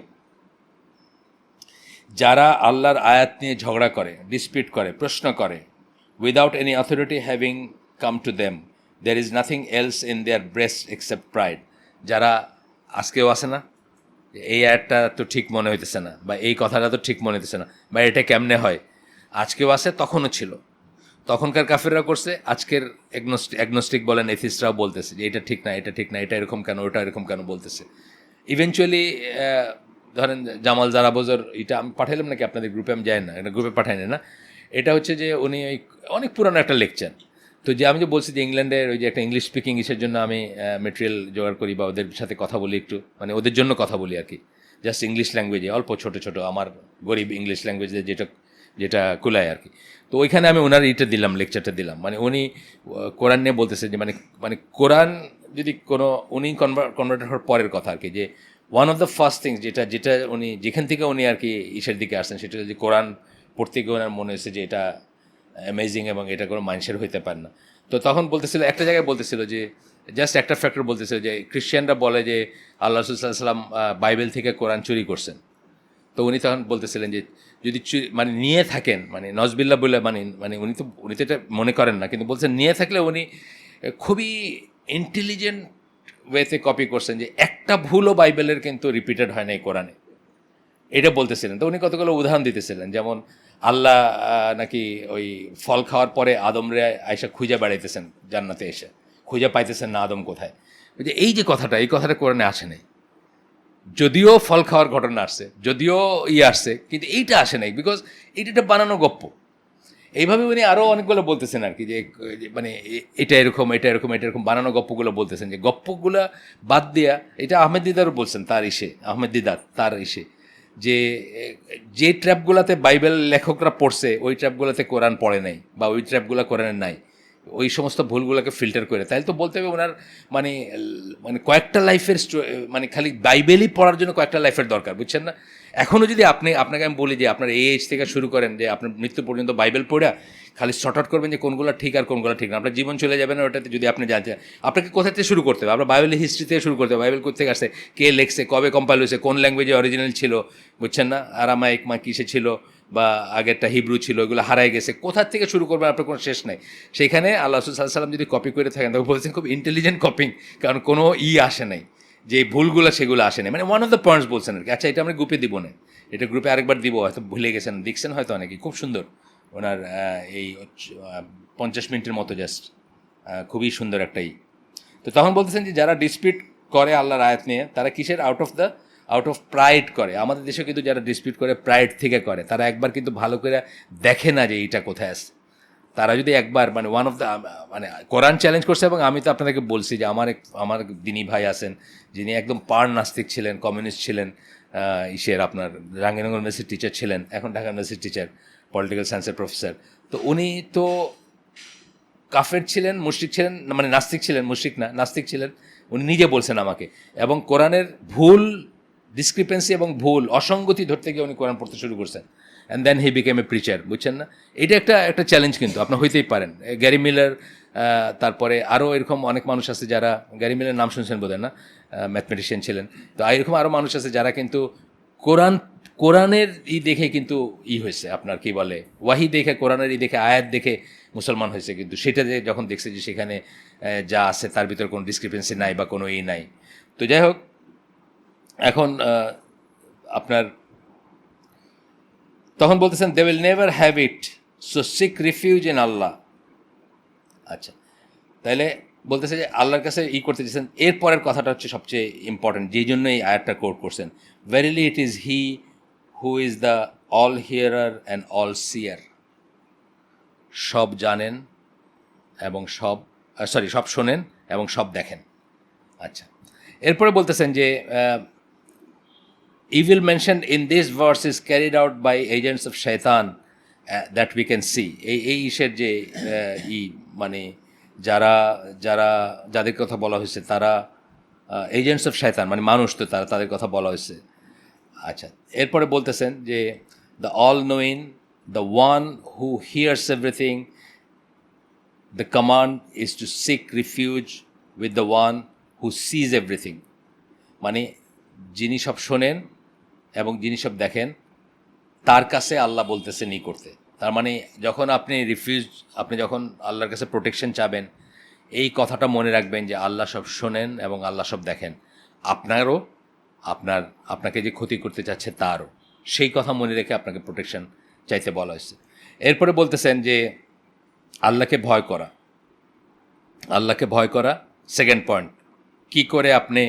যারা আল্লাহর আয়াত নিয়ে ঝগড়া করে, ডিসপিউট করে, প্রশ্ন করে, without any authority having come to them, there is nothing else in their breast except pride. যারা আজকেও আসে না, এই আয়াতটা তো ঠিক মনে হইতেছে না, বা এই কথাটা তো ঠিক মনে হইতেছে না, বা এটা কেমনে হয়, আজকেও আসে, তখনও ছিল। তখনকার কাফেররা করছে, আজকের অ্যাগনোস্টিক বলেন, এথিস্টরাও বলতেছে যে এটা ঠিক না, এটা ঠিক না, এটা এরকম কেন, ওটা এরকম কেন বলতেছে। ইভেনচুয়ালি ধরেন জামাল জারাবোজর, এটা আমি পাঠাইলাম নাকি আপনাদের গ্রুপে, আমি যাই না, এটা গ্রুপে পাঠাই না। এটা হচ্ছে যে উনি ওই অনেক পুরানো একটা লেকচার, তো যে আমি যে বলছি যে ইংল্যান্ডের ওই যে একটা ইংলিশ স্পিকিং ইসের জন্য আমি মেটেরিয়াল জোগাড় করি, বা ওদের সাথে কথা বলি একটু, মানে ওদের জন্য কথা বলি আর কি, জাস্ট ইংলিশ ল্যাঙ্গুয়েজে, অল্প ছোটো ছোটো আমার গরিব ইংলিশ ল্যাঙ্গুয়েজে যেটা কুলায় আর কি। তো ওইখানে আমি ওনার লেকচারটা দিলাম, মানে উনি কোরআন নিয়ে বলতেছে যে মানে কোরআন যদি কোনো, উনি কনভার্ট হওয়ার পরের কথা আর কি, যে one of the first things যেটা উনি যেখান থেকে উনি আর কি ইসের দিকে আসছেন, সেটা যে কোরআন পড়তে গিয়ে ওনার মনে হয়েছে যে এটা অ্যামেজিং, এবং এটা কোনো মানুষের হইতে পারে না। তো তখন বলতেছিল, একটা জায়গায় বলতেছিল যে জাস্ট একটা ফ্যাক্টর বলতেছিল যে খ্রিশ্চানরা বলে যে আল্লাহ রাসূল সাল্লাল্লাহু আলাইহি ওয়াসাল্লাম বাইবেল থেকে কোরআন চুরি করছেন। তো উনি তখন বলতেছিলেন যে যদি মানে নিয়ে থাকেন, মানে নজবিল্লা বলে, মানে উনি তো এটা মনে করেন না, কিন্তু বলছেন নিয়ে থাকলে উনি খুবই ইন্টেলিজেন্ট ওয়েতে কপি করছেন, যে একটা ভুলও বাইবেলের কিন্তু রিপিটেড হয় না এই কোরআনে, এটা বলতেছিলেন। তো উনি কতগুলো উদাহরণ দিতেছিলেন, যেমন আল্লাহ নাকি ওই ফল খাওয়ার পরে আদমরে আয়সা খুঁজে বেড়াইতেছেন, জান্নাতে এসে খুঁজে পাইতেছেন না আদম কোথায়। এই যে কথাটা, এই কথাটা কোরআনে আসে নাই। যদিও ফল খাওয়ার ঘটনা আসছে, যদিও আসছে, কিন্তু এইটা আসে নাই, বিকজ এইটা বানানো গপ্প। এইভাবে উনি আরও অনেকগুলো বলতেছেন আর কি, যে মানে এটা এরকম, এটা এরকম, এটা এরকম বানানো গপ্পগুলো বলতেছেন, যে গপ্পগুলো বাদ দিয়া, এটা আহমেদ দিদারও বলছেন, আহমেদ দিদার তার যে ট্র্যাপগুলোতে বাইবেল লেখকরা পড়ছে, ওই ট্র্যাপগুলোতে কোরআন পড়ে নাই, বা ওই ট্র্যাপগুলো কোরআনের নাই। ওই সমস্ত ভুলগুলোকে ফিল্টার করে, তাহলে তো বলতে হবে ওনার মানে মানে কয়েকটা লাইফের মানে খালি বাইবেলই পড়ার জন্য কয়েকটা লাইফের দরকার, বুঝছেন না? এখনও যদি আপনাকে আমি বলি যে আপনার এই এজ থেকে শুরু করেন যে আপনার মৃত্যু পর্যন্ত বাইবেল পড়া খালি শর্ট আউট করবেন যে কোনগুলো ঠিক আর কোনগুলো ঠিক না, আপনার জীবন চলে যাবে না ওটাতে। যদি আপনি জানতে আপনাকে কোথা থেকে শুরু করতে হবে, আপনার বাইবেলের হিস্ট্রি থেকে শুরু করতে হবে, বাইবেল কোথেকে আসছে, কে লেখছে, কবে কম্পাইল হয়েছে, কোন ল্যাঙ্গুয়েজে অরিজিনাল ছিল, বুঝছেন না? আরামাইক কিসে ছিল, বা আগেরটা হিব্রু ছিল, ওইগুলো হারাই গেছে, কোথার থেকে শুরু করবেন আপনার কোনো শেষ নেই। সেখানে আল্লাহ রাসূল সাল্লাল্লাহু আলাইহি ওয়াসাল্লাম যদি কপি করে থাকেন তখন বলছেন খুব ইন্টেলিজেন্ট কপিং, কারণ কোনো আসে নাই যে ভুলগুলো সেগুলো আসে নাই, মানে ওয়ান অফ দ্য পয়েন্টস বলছেন আর কি। আচ্ছা, এটা আমরা গ্রুপে দিব না, এটা গ্রুপে আরেকবার দিব, হয়তো ভুলে গেছেন, দেখছেন হয়তো অনেকেই, খুব সুন্দর ওনার এই 50 মিনিটের মতো জাস্ট, খুবই সুন্দর একটাই। তো তখন বলতেছেন যে যারা ডিসপিউট করে আল্লাহর আয়াত নিয়ে তারা কিসের আউট অফ প্রাইড করে। আমাদের দেশে কিন্তু যারা ডিসপিউট করে প্রাইড থেকে করে, তারা একবার কিন্তু ভালো করে দেখে না যে এইটা কোথায় আছে। তারা যদি একবার মানে ওয়ান অফ দ্য মানে কোরআন চ্যালেঞ্জ করছে, এবং আমি তো আপনাদেরকে বলছি যে আমার দিনী ভাই আছেন যিনি একদম পার নাস্তিক ছিলেন, কমিউনিস্ট ছিলেন, ইসের আপনার জাহাঙ্গীরনগর ইউনিভার্সিটির টিচার ছিলেন, এখন ঢাকা ইউনিভার্সিটির টিচার, পলিটিক্যাল সায়েন্সের প্রফেসর। তো উনি তো কাফের ছিলেন, মুশরিক ছিলেন, মানে নাস্তিক ছিলেন, মুশরিক না, নাস্তিক ছিলেন, উনি নিজে বলছেন আমাকে। এবং কোরআনের ভুল ডিসক্রিপেন্সি এবং ভুল অসঙ্গতি ধরতে গিয়ে উনি কোরআন পড়তে শুরু করছেন, and then he became a preacher, বুঝছেন না? এটা একটা চ্যালেঞ্জ কিন্তু আপনার হইতেই পারেন। গ্যারি মিলার, তারপরে আরও এরকম অনেক মানুষ আছে যারা, গ্যারি মিলার নাম শুনছেন বোধহয় না, ম্যাথমেটিশিয়ান ছিলেন। তো এরকম আরও মানুষ আছে যারা কিন্তু কোরআনের দেখে কিন্তু হয়েছে, আপনার কি বলে, ওয়াহি দেখে, কোরআনের দেখে, আয়াত দেখে মুসলমান হয়েছে। কিন্তু সেটা যে যখন দেখছে যে সেখানে যা আছে তার ভিতরে কোনো ডিসক্রিপেন্সি নাই বা কোনো নাই। তো যাই হোক, এখন আপনার তখন বলতেছেন they will never have it, so seek refuge in Allah. আচ্ছা, তাহলে বলতেছে যে আল্লাহর কাছে করতে চেয়েছেন। এরপরের কথাটা হচ্ছে সবচেয়ে ইম্পর্টেন্ট, যেই জন্য এই আয়াতটা কোট করছেন, verily it is he who is the all hearer and all seer. সব জানেন এবং সব শোনেন এবং সব দেখেন। আচ্ছা, এরপরে বলতেছেন যে evil mentioned in this verse is carried out by agents of shaitan that we can see. এই ইসের যে মানে যাদের কথা বলা হয়েছে তারা এজেন্টস অফ শয়তান, মানে মানুষ, তো তাদের কথা বলা হয়েছে। আচ্ছা, এরপরে বলতেছেন যে the all knowing, the one who hears everything, the command is to seek refuge with the one who sees everything. মানে যিনি সব শোনেন এবং যিনি সব দেখেন তার কাছে আল্লাহ বলতেছেন করতে। তার মানে যখন আপনি যখন আল্লাহর কাছে প্রোটেকশন চাবেন, এই কথাটা মনে রাখবেন যে আল্লাহ সব শোনেন এবং আল্লাহ সব দেখেন, আপনাকে যে ক্ষতি করতে চাচ্ছে তারও। সেই কথা মনে রেখে আপনাকে প্রোটেকশন চাইতে বলা হয়েছে। এরপরে বলতেছেন যে আল্লাহকে ভয় করা সেকেন্ড পয়েন্ট। কি করে আপনি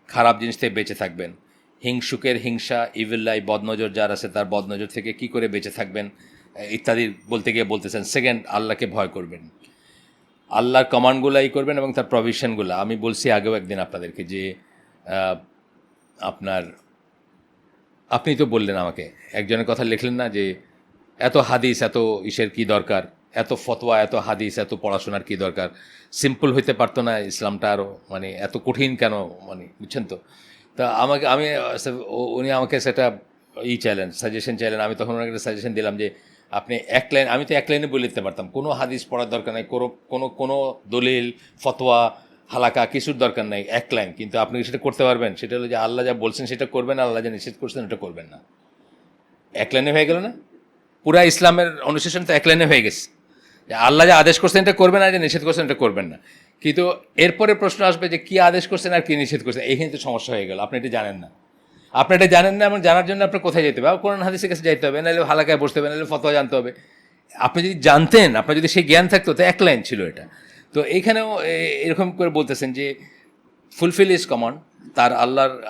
খারাপ জিনিস থেকে বেঁচে থাকবেন, হিংসুকের হিংসা, ইভিল্লাই, বদনজর যার আছে তার বদনজর থেকে কি করে বেঁচে থাকবেন ইত্যাদি বলতে গিয়ে বলতেছেন সেকেন্ড, আল্লাহকে ভয় করবেন, আল্লাহর কমান্ডগুলাই করবেন এবং তার প্রভিশনগুলো। আমি বলছি আগেও একদিন আপনাদেরকে যে আপনি তো বললেন আমাকে, একজনের কথা লিখলেন না যে এত হাদিস, এত ইসের কি দরকার, এত ফতোয়া, এত হাদিস, এত পড়াশোনার কি দরকার, সিম্পল হইতে পারতো না ইসলামটা আরও, মানে এত কঠিন কেন, মানে বুঝছেন তো? তা উনি আমাকে সেটা সাজেশন চাইলেন। আমি তখন ওনাকে সাজেশন দিলাম যে আপনি আমি তো এক লাইনে বলে দিতে পারতাম, কোনো হাদিস পড়ার দরকার নাই, কোনো দলিল, ফতোয়া, হালাকা কিছুর দরকার নাই, এক লাইন। কিন্তু আপনি সেটা করতে পারবেন, সেটা হলো যে আল্লাহ যা বলছেন সেটা করবেন, আল্লাহ যা নিষেধ করছেন ওটা করবেন না। এক লাইনে হয়ে গেল না? পুরা ইসলামের অনুশাসন তো এক লাইনে হয়ে গেছে, যে আল্লাহ যা আদেশ করছেন এটা করবেন, আর যে নিষেধ করছেন এটা করবেন না। কিন্তু এরপরে প্রশ্ন আসবে যে কী আদেশ করছেন আর কী নিষেধ করছেন, এইখানে তো সমস্যা হয়ে গেল। আপনি এটা জানেন না এবং জানার জন্য আপনার কোথায় যেতে হবে? কোরআন হাদিসের কাছে যাইতে হবে, নাহলে হালাকায় বসতে হবে, নাহলে ফতোয়া জানতে হবে। আপনি যদি জানতেন, আপনার যদি সেই জ্ঞান থাকতো, তো এক লাইন ছিল এটা। তো এইখানেও এরকম করে বলতেছেন যে ফুলফিল ইজ কমান্ড, তার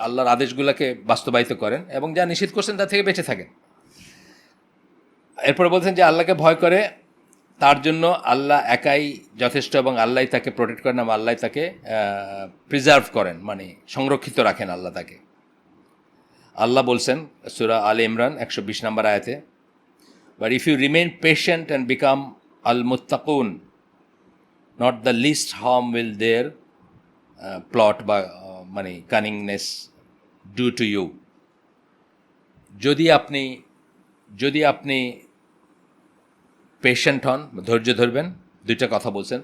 আল্লাহর আদেশগুলোকে বাস্তবায়িত করেন এবং যা নিষেধ করছেন তার থেকে বেঁচে থাকেন। এরপরে বলছেন যে আল্লাহকে ভয় করে, তার জন্য আল্লাহ একাই যথেষ্ট এবং আল্লাহ তাকে প্রোটেক্ট করেন এবং আল্লাহ তাকে প্রিজার্ভ করেন, মানে সংরক্ষিত রাখেন আল্লাহ তাকে। আল্লাহ বলছেন সূরা আলে ইমরান 120 নম্বর আয়াতে, but if you remain patient and become আল মুত্তাকুন, not the least harm will their plot বা মানে কানিংনেস ডু টু ইউ। যদি আপনি পেশেন্ট হন, ধৈর্য ধরবেন, দুইটা কথা বলছেন।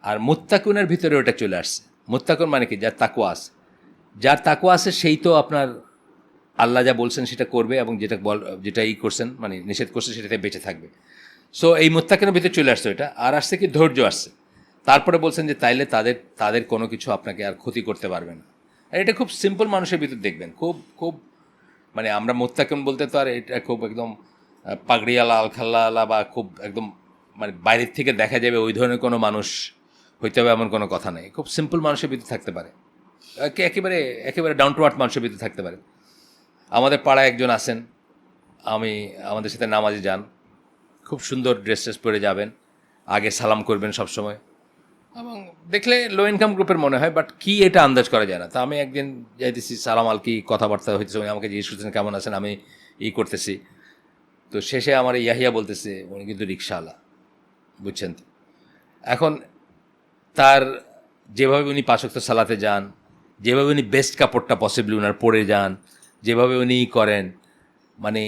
আর মুত্তাকুনের ভিতরে ওটা চলে আসছে। মুত্তাকুন মানে কি? যার তাকওয়া আছে। যার তাকওয়া আছে সেই তো আপনার আল্লাহ যা বলছেন সেটা করবে, এবং যেটা করছেন মানে নিষেধ করছে সেটাতে বেঁচে থাকবে। সো এই মুত্তাকিনের ভিতরে চলে আসছে এটা। আর আসছে কি? ধৈর্য আসছে। তারপরে বলছেন যে তাইলে তাদের কোনো কিছু আপনাকে আর ক্ষতি করতে পারবে না। আর এটা খুব সিম্পল মানুষের ভিতর দেখবেন, খুব খুব মানে আমরা মুত্তাকিন বলতে তো আর এটা খুব একদম পাগড়িওয়ালা আলখাল্লাওয়ালা বা খুব একদম মানে বাইরের থেকে দেখা যাবে ওই ধরনের কোনো মানুষ হইতে হবে এমন কোনো কথা নেই। খুব সিম্পল মানুষের ভিতরে থাকতে পারে, একেবারে একেবারে ডাউন টু আর্থ মানুষের ভিতরে থাকতে পারে। আমাদের পাড়ায় একজন আছেন, আমাদের সাথে নামাজে যান, খুব সুন্দর ড্রেস পরে যাবেন, আগে সালাম করবেন সবসময়, এবং দেখলে লো ইনকাম গ্রুপের মনে হয়, বাট কি এটা আন্দাজ করা যায় না। তা আমি একদিন যাইতেছি, সালাম আলকি কথাবার্তা হইতেছে, উনি আমাকে জিজ্ঞেস করছেন কেমন আছেন, আমি করতেছি। তো শেষে আমার ইয়াহিয়া বলতেছে উনি কিন্তু রিক্সাওয়ালা, বুঝছেন তো। এখন তার যেভাবে উনি 5 ওয়াক্ত সালাতে যান, যেভাবে উনি বেস্ট কাপড়টা পসিবলি ওনার পরে যান, যেভাবে উনি করেন, মানে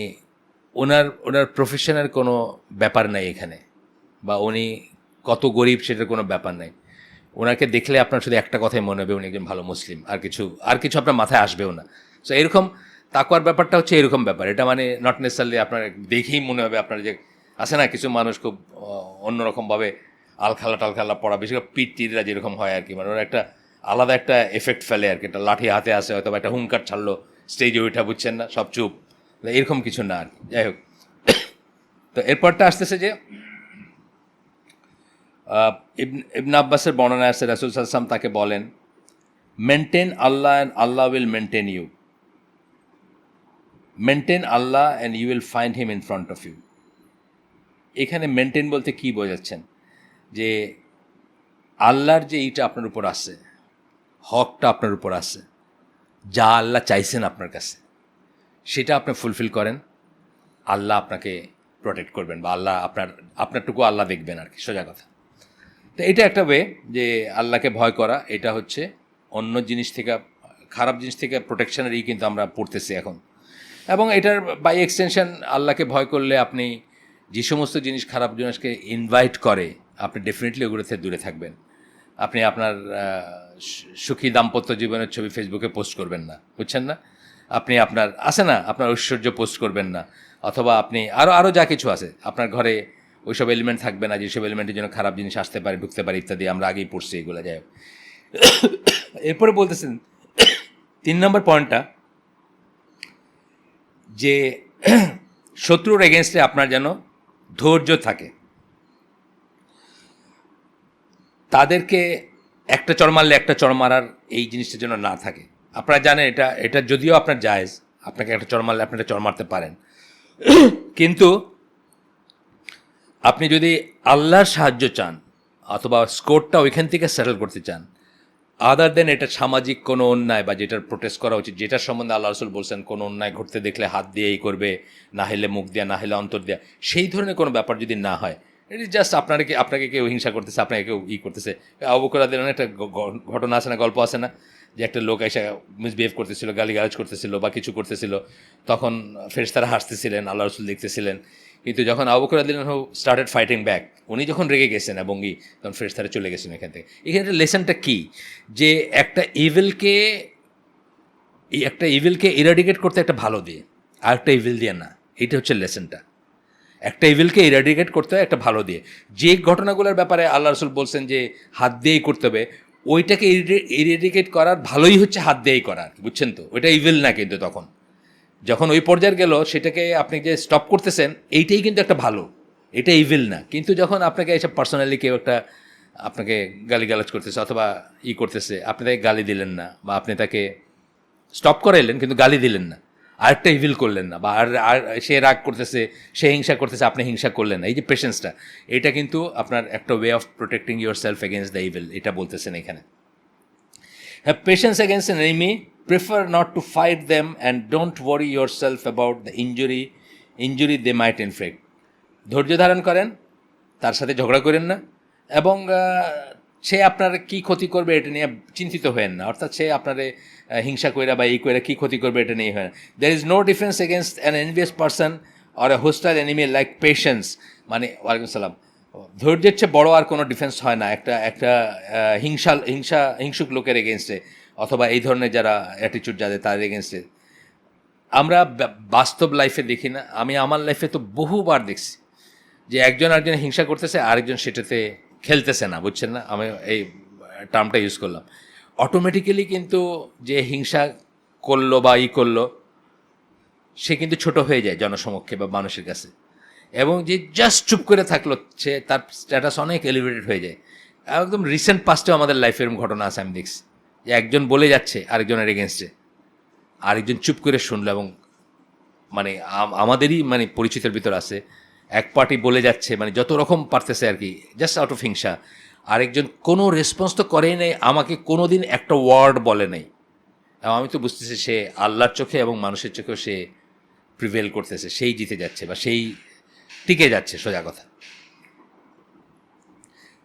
ওনার প্রফেশনের কোনো ব্যাপার নাই এখানে, বা উনি কত গরিব সেটার কোনো ব্যাপার নাই। ওনাকে দেখলে আপনার শুধু একটা কথাই মনে হবে, উনি একজন ভালো মুসলিম, আর কিছু আপনার মাথায় আসবেও না। সো এরকম তাকওয়ার ব্যাপারটা হচ্ছে এরকম ব্যাপার। এটা মানে নট নেসারলি আপনার দেখেই মনে হবে আপনার যে আছে না কিছু মানুষ খুব অন্যরকমভাবে টালখালা পড়া, বেশি করে পিটিরা যেরকম হয় আর কি, মানে ওরা একটা আলাদা একটা এফেক্ট ফেলে আর কি। একটা লাঠি হাতে আসে, হয়তো একটা হুঙ্কার ছাড়লো, স্টেজে ওইটা, বুঝছেন না, সব চুপ, এরকম কিছু না আর কি। যাই হোক, তো এরপরটা আসতেছে যে ইবনে আব্বাসের বর্ণনা আছে, রাসূল সাল্লাল্লাহু আলাইহি ওয়াসাল্লাম তাকে বলেন, মেনটেন আল্লাহ অ্যান্ড আল্লাহ উইল মেনটেন ইউ। মেনটেন আল্লাহ and you will find him in front of you. এখানে মেনটেন বলতে কি বোঝাচ্ছেন? যে আল্লাহর যে এইটা আপনার উপর আছে, হকটা আপনার উপর আছে, যা আল্লাহ চাইছেন আপনার কাছে, সেটা আপনি ফুলফিল করেন, আল্লাহ আপনাকে প্রোটেক্ট করবেন, বা আল্লাহ আপনারটুকু আল্লাহ দেখবেন আর কি, সোজা কথা। তো এটা একটা ওয়ে যে আল্লাহকে ভয় করা, এটা হচ্ছে অন্য জিনিস থেকে, খারাপ জিনিস থেকে প্রোটেকশনেরই কিন্তু আমরা পড়তেছি এখন। এবং এটার বাই এক্সটেনশন আল্লাহকে ভয় করলে আপনি যে সমস্ত জিনিস খারাপ জিনিসকে ইনভাইট করে, আপনি ডেফিনেটলি ওগুলোতে দূরে থাকবেন। আপনি আপনার সুখী দাম্পত্য জীবনের ছবি ফেসবুকে পোস্ট করবেন না, বুঝছেন না। আপনি আপনার ঐশ্বর্য পোস্ট করবেন না, অথবা আপনি আরও যা কিছু আছে আপনার ঘরে ওইসব এলিমেন্ট থাকবে না যেসব এলিমেন্টের জন্য খারাপ জিনিস আসতে পারে, ঢুকতে পারে ইত্যাদি। আমরা আগেই পড়ছি এগুলো। যাই হোক, এরপরে বলতেছেন 3 নম্বর পয়েন্টটা, যে শত্রুর এগেনস্টে আপনার যেন ধৈর্য থাকে, তাদেরকে একটা চড় মারলে একটা চড় মারার এই জিনিসটা যেন না থাকে। আপনারা জানেন এটা যদিও আপনার জায়েজ, আপনাকে একটা চড় মারলে আপনি একটা চড় মারতে পারেন, কিন্তু আপনি যদি আল্লাহর সাহায্য চান অথবা স্কোরটা ওইখান থেকে সেটেল করতে চান, আদার দেন এটা সামাজিক কোনো অন্যায় বা যেটার প্রোটেস্ট করা উচিত, যেটার সম্বন্ধে আল্লাহ রসুল বলছেন কোনো অন্যায় ঘটতে দেখলে হাত দিয়ে এই করবে, না হলে মুখ দেওয়া, না হলে অন্তর দেওয়া, সেই ধরনের কোনো ব্যাপার যদি না হয়, ইট ইজ জাস্ট আপনাকে কেউ হিংসা করতেছে, আপনাকে কেউ করতেছে। আবু বকর রাদিয়াল্লাহু আনহু একটা ঘটনা আছে না, গল্প আছে না, যে একটা লোক এসে মিসবিহেভ করতেছিল, গালিগালাজ করতেছিল বা কিছু করতেছিল, তখন ফেরেশতারা হাসতেছিলেন, আল্লাহ রসুল দেখতেছিলেন। কিন্তু যখন আবু বকর রাদিয়াল্লাহু আনহু স্টার্টেড ফাইটিং ব্যাক, উনি যখন রেগে গেছেন এবং তখন ফেরেশতারা চলে গেছেন এখান থেকে। এখানে লেসনটা কী, যে একটা ইভিলকে ইরাডিকেট করতে একটা ভালো দিয়ে, আর একটা ইভিল দিয়ে না, এইটা হচ্ছে লেসনটা। একটা ইভিলকে ইরাডিকেট করতে হয় একটা ভালো দিয়ে। যে ঘটনাগুলোর ব্যাপারে আল্লাহ রসুল বলছেন যে হাত দিয়েই করতে হবে, ওইটাকে ইরাডিকেট করার ভালোই হচ্ছে হাত দিয়েই করার, বুঝছেন তো। ওইটা ইভিল না, কিন্তু তখন যখন ওই পর্যায়ে গেল, সেটাকে আপনি যে স্টপ করতেছেন, এইটাই কিন্তু একটা ভালো, এটা ইভিল না। কিন্তু যখন আপনাকে এসব পার্সোনালি কেউ একটা আপনাকে গালিগালাজ করতেছে অথবা করতেছে, আপনি তাকে গালি দিলেন না, বা আপনি তাকে স্টপ করাইলেন কিন্তু গালি দিলেন না, আরেকটা ইভিল করলেন না, বা আর সে রাগ করতেছে, সে হিংসা করতেছে, আপনি হিংসা করলেন না, এই যে পেশেন্সটা, এটা কিন্তু আপনার একটা way of protecting yourself against the evil, এটা বলতেছেন এখানে। Have patience against an enemy, prefer not to fight them, and don't worry yourself about the injury they might inflict. ধৈর্য ধারণ করেন, তার সাথে ঝগড়া করেন না, এবং সে আপনার কি ক্ষতি করবে এটা নিয়ে চিন্তিত হয়েন না, অর্থাৎ সে আপনারে হিংসা কইরা বা এই কইরা কী ক্ষতি করবে এটা নিয়ে হয় না। There is no defence against an envious person or a hostile enemy like patience, মানে ওয়ালাইকুম সালাম, ধৈর্যের চেয়ে বড় আর কোনো ডিফেন্স হয় না একটা একটা হিংসুক লোকের এগেনস্টে, অথবা এই ধরনের যারা অ্যাটিচিউড যাদের তাদের এগেনস্টে। আমরা বাস্তব লাইফে দেখি না, আমি আমার লাইফে তো বহুবার দেখছি যে একজন আরেকজন হিংসা করতেছে, আরেকজন সেটাতে খেলতেছে না, বুঝছেন না, আমি এই টার্মটা ইউজ করলাম। অটোমেটিক্যালি কিন্তু যে হিংসা করলো বা করলো সে কিন্তু ছোট হয়ে যায় জনসমক্ষে বা মানুষের কাছে, এবং যে জাস্ট চুপ করে থাকলো সে তার স্ট্যাটাস অনেক এলিভেটেড হয়ে যায়। একদম রিসেন্ট পাস্টেও আমাদের লাইফের এরকম ঘটনা আছে, আমি দেখছি যে একজন বলে যাচ্ছে আরেকজনের এগেনস্টে, আরেকজন চুপ করে শুনলো, এবং মানে আমাদেরই মানে পরিচিতের ভিতর আছে এক পার্টি বলে যাচ্ছে মানে যত রকম পারতেছে আর কি, জাস্ট আউট অফ হিংসা, আরেকজন কোনো রেসপন্স তো করেই নাই, আমাকে কোনো দিন একটা ওয়ার্ড বলে নাই, এবং আমি তো বুঝতেছি সে আল্লাহর চোখে এবং মানুষের চোখেও সে প্রিভেল করতেছে, সেই জিতে যাচ্ছে বা সেই টিকে যাচ্ছে, সোজা কথা।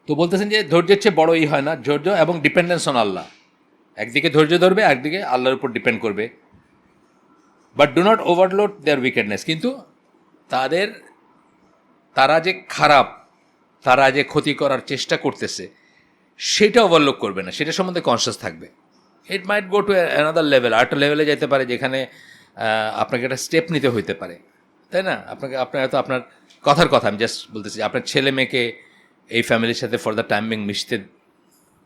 তো বলতেছেন যে ধৈর্যের চেয়ে বড়ই হয় না, ধৈর্য এবং ডিপেন্ডেন্স অন আল্লাহ, একদিকে ধৈর্য ধরবে, একদিকে আল্লাহর উপর ডিপেন্ড করবে। But do not overload their weakness, কিন্তু তারা যে খারাপ, তারা যে ক্ষতি করার চেষ্টা করতেছে সেটা ওভারলোড করবে না, সেটা সম্বন্ধে কনসিয়াস থাকবে। ইট মাইট গো টু অ্যানাদার লেভেল, আরেকটা লেভেলে যেতে পারে যেখানে আপনাকে একটা স্টেপ নিতে হইতে পারে, তাই না? আপনার হয়তো আপনার কথার কথা আমি জাস্ট বলতেছি, আপনার ছেলে মেয়েকে এই ফ্যামিলির সাথে ফর দ্য টাইম বিং মিশতে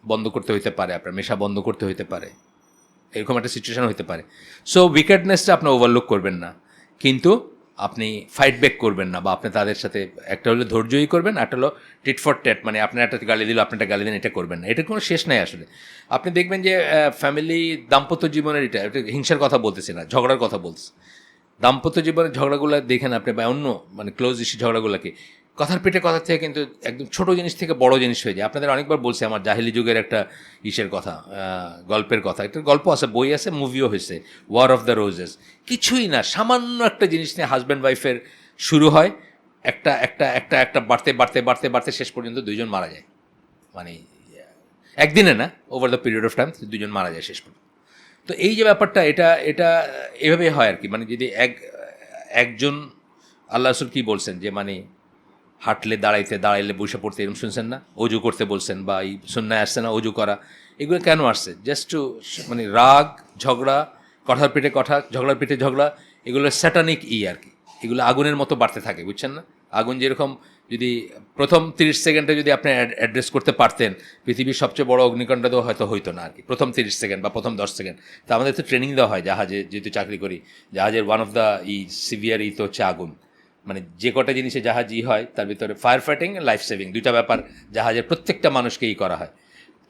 বন্ধ করতে হইতে পারে, আপনার মেশা বন্ধ করতে হইতে পারে, এরকম একটা সিচুয়েশন হতে পারে। সো উইকেটনেসটা আপনি ওভারলুক করবেন না, কিন্তু আপনি ফাইট ব্যাক করবেন না, বা আপনি তাদের সাথে একটা হলো ধৈর্যই করবেন, একটা হলো টিট ফর ট্যাট, মানে আপনার একটা গালি দিল আপনি একটা গালি দেন, এটা করবেন না, এটার কোনো শেষ নাই আসলে। আপনি দেখবেন যে ফ্যামিলি দাম্পত্য জীবনের এটা হিংসার কথা বলতেছি না, ঝগড়ার কথা বলছি। দাম্পত্য জীবনের ঝগড়াগুলো দেখেন আপনি, বা অন্য মানে ক্লোজ ইস্যু ঝগড়াগুলোকে, কথার পেটে কথা থেকে কিন্তু একদম ছোটো জিনিস থেকে বড় জিনিস হয়ে যায়। আপনাদের অনেকবার বলছি আমার জাহিলি যুগের একটা ইসের কথা, গল্পের কথা, একটা গল্প আছে, বই আছে, মুভিও হয়েছে, ওয়ার অফ দ্য রোজেস। কিছুই না, সামান্য একটা জিনিস নিয়ে হাজব্যান্ড ওয়াইফের শুরু হয়, একটা একটা একটা একটা বাড়তে বাড়তে বাড়তে বাড়তে শেষ পর্যন্ত দুইজন মারা যায়, মানে একদিনে না, over the period of time দুজন মারা যায় শেষ পর্যন্ত। তো এই যে ব্যাপারটা, এটা এটা এভাবে হয় আর কি, মানে যদি একজন, আল্লাহ রসুল কী বলছেন যে মানে হাঁটলে দাঁড়াইলে বসে পড়তে, এরকম শুনছেন না? অজু করতে বলছেন, বা এই সুন্নায় আসছে না অজু করা, এগুলো কেন আসছে? জাস্ট টু মানে রাগ, ঝগড়া, কথার পিঠে কথা, ঝগড়ার পিঠে ঝগড়া, এগুলো স্যাটানিক আর কি, এগুলো আগুনের মতো বাড়তে থাকে, বুঝছেন না? আগুন যেরকম যদি প্রথম 30 সেকেন্ডে যদি আপনি অ্যাড্রেস করতে পারতেন, পৃথিবীর সবচেয়ে বড় অগ্নিকাণ্ড তো হয়তো হইতো না আর কি, প্রথম 30 সেকেন্ড বা প্রথম 10 সেকেন্ড। তা আমাদের তো ট্রেনিং দেওয়া হয় জাহাজে, যেহেতু চাকরি করি, জাহাজের ওয়ান অফ দ্য সিভিয়ার তো হচ্ছে আগুন। মানে যে কটা জিনিসে জাহাজ হয় তার ভিতরে ফায়ার ফাইটিং, লাইফ সেভিং, দুইটা ব্যাপার জাহাজের প্রত্যেকটা মানুষকেই করা হয়।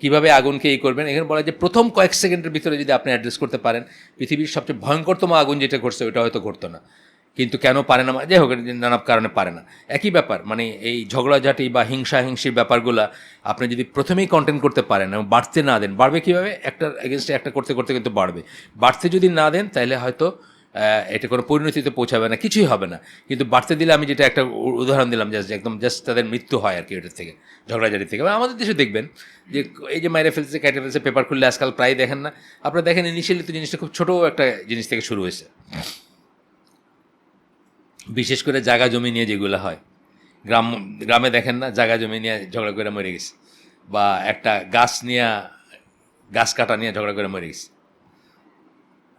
কীভাবে আগুনকে করবেন, এখানে বলা যে প্রথম কয়েক সেকেন্ডের ভিতরে যদি আপনি অ্যাড্রেস করতে পারেন, পৃথিবীর সবচেয়ে ভয়ঙ্করতম আগুন যেটা ঘটছে ওটা হয়তো ঘটতো না। কিন্তু কেন পারে না, যাই হোক নানা কারণে পারে না। একই ব্যাপার, মানে এই ঝগড়াঝাটি বা হিংসির ব্যাপারগুলো আপনি যদি প্রথমেই কন্টেন্ট করতে পারেন এবং বাড়তে না দেন, বাড়বে কীভাবে? একটার এগেনস্টে একটা করতে করতে কিন্তু বাড়বে। বাড়তে যদি না দেন তাহলে হয়তো এটা কোনো পরিণতিতে পৌঁছাবে না, কিছুই হবে না। কিন্তু বাড়তে দিলে, আমি যেটা একটা উদাহরণ দিলাম, একদম জাস্ট তাদের মৃত্যু হয় আর কি এটার থেকে, ঝগড়াঝাটি থেকে। আমাদের দেশে দেখবেন যে এই যে মাইরে ফেলছে, কেটে ফেলছে, পেপার খুললে আজকাল প্রায় দেখেন না? আপনারা দেখেন ইনিশিয়ালি তো জিনিসটা খুব ছোটো একটা জিনিস থেকে শুরু হয়েছে, বিশেষ করে জায়গা জমি নিয়ে যেগুলো হয়, গ্রামে দেখেন না, জায়গা জমি নিয়ে ঝগড়া করে মরে গেছে, বা একটা গাছ কাটা নিয়ে ঝগড়া করে মরে গেছে।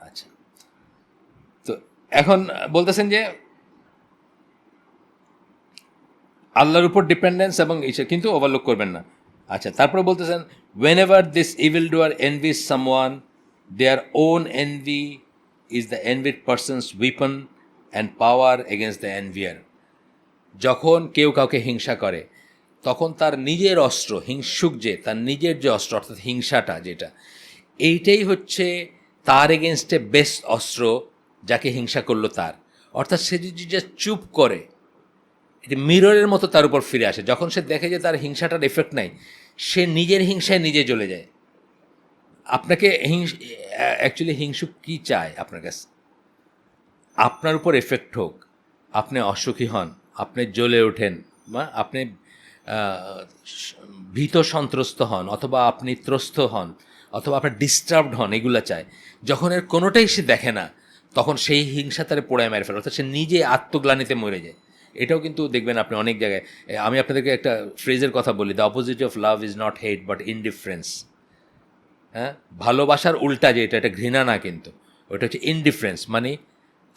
আচ্ছা, তো এখন বলতেছেন যে আল্লাহর উপর ডিপেন্ডেন্স এবং ইচ্ছা, কিন্তু ওভারলুক করবেন না। আচ্ছা, তারপরে বলতেছেন whenever this evil doer envies someone, their own envy is the envied person's weapon and power against the envier. যখন কেউ কাউকে হিংসা করে, তখন তার নিজের অস্ত্র, হিংসুক যে তার নিজের যে অস্ত্র, অর্থাৎ হিংসাটা যেটা, এইটাই হচ্ছে তার এগেনস্টে বেস্ট অস্ত্র, যাকে হিংসা করলো তার। অর্থাৎ সে যদি যে চুপ করে, এটি মিররের মতো তার উপর ফিরে আসে। যখন সে দেখে যে তার হিংসাটার এফেক্ট নাই, সে নিজের হিংসায় নিজে চলে যায়। আপনাকে অ্যাকচুয়ালি হিংসুক কী চায় আপনার কাছে? আপনার উপর এফেক্ট হোক, আপনি অসুখী হন, আপনি জ্বলে ওঠেন, বা আপনি ভীত সন্ত্রস্ত হন, অথবা আপনি ত্রস্ত হন, অথবা আপনার ডিস্টার্বড হন, এগুলো চায়। যখন এর কোনোটাই সে দেখে না, তখন সেই হিংসা তারে পোড়ায় মেরে ফেলে, অর্থাৎ সে নিজে আত্মগ্লানিতে মরে যায়। এটাও কিন্তু দেখবেন আপনি অনেক জায়গায়। আমি আপনাদেরকে একটা ফ্রেজের কথা বলি, the opposite of love is not hate but indifference. হ্যাঁ, ভালোবাসার উল্টা যেটা, এটা ঘৃণা না, কিন্তু ওটা হচ্ছে ইনডিফারেন্স। মানে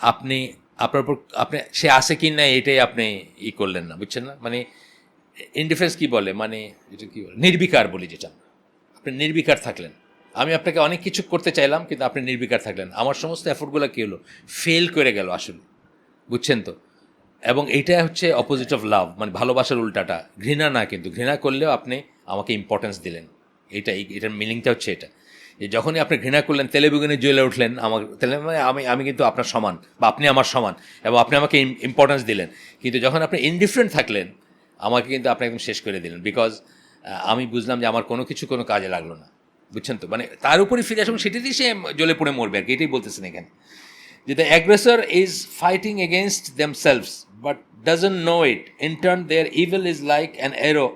আপনি আপনার উপর আপনি সে আসে কি না এটাই আপনি করলেন না, বুঝছেন না? মানে ইনডিফারেন্স কী বলে, মানে এটা কী বলে, নির্বিকার বলি যেটা। আপনি নির্বিকার থাকলেন, আমি আপনাকে অনেক কিছু করতে চাইলাম কিন্তু আপনি নির্বিকার থাকলেন, আমার সমস্ত এফোর্টগুলো কী হলো, ফেল করে গেল আসলে, বুঝছেন তো? এবং এইটা হচ্ছে অপোজিট অফ লাভ, মানে ভালোবাসার উল্টাটা। ঘৃণা না, কিন্তু ঘৃণা করলেও আপনি আমাকে ইম্পর্টেন্স দিলেন, এটার মিনিংটা হচ্ছে এটা, যে যখনই আপনি ঘৃণা করলেন, তেলে বেগুনে জ্বলে উঠলেন, আমার তেলে মানে আমি কিন্তু আপনার সমান, বা আপনি আমার সমান, এবং আপনি আমাকে ইম্পর্টেন্স দিলেন। কিন্তু যখন আপনি ইনডিফারেন্ট থাকলেন, আমাকে কিন্তু আপনি একদম শেষ করে দিলেন, বিকজ আমি বুঝলাম যে আমার কোনো কিছু কোনো কাজে লাগলো না, বুঝছেন তো? মানে তার উপরে ফিরে আসুন, সেটাতেই সে জ্বলে পড়ে মরবে আর কি, এটাই বলতেছেন এখানে, যে the aggressor is fighting against themselves but doesn't know it. In turn, their evil is like an arrow.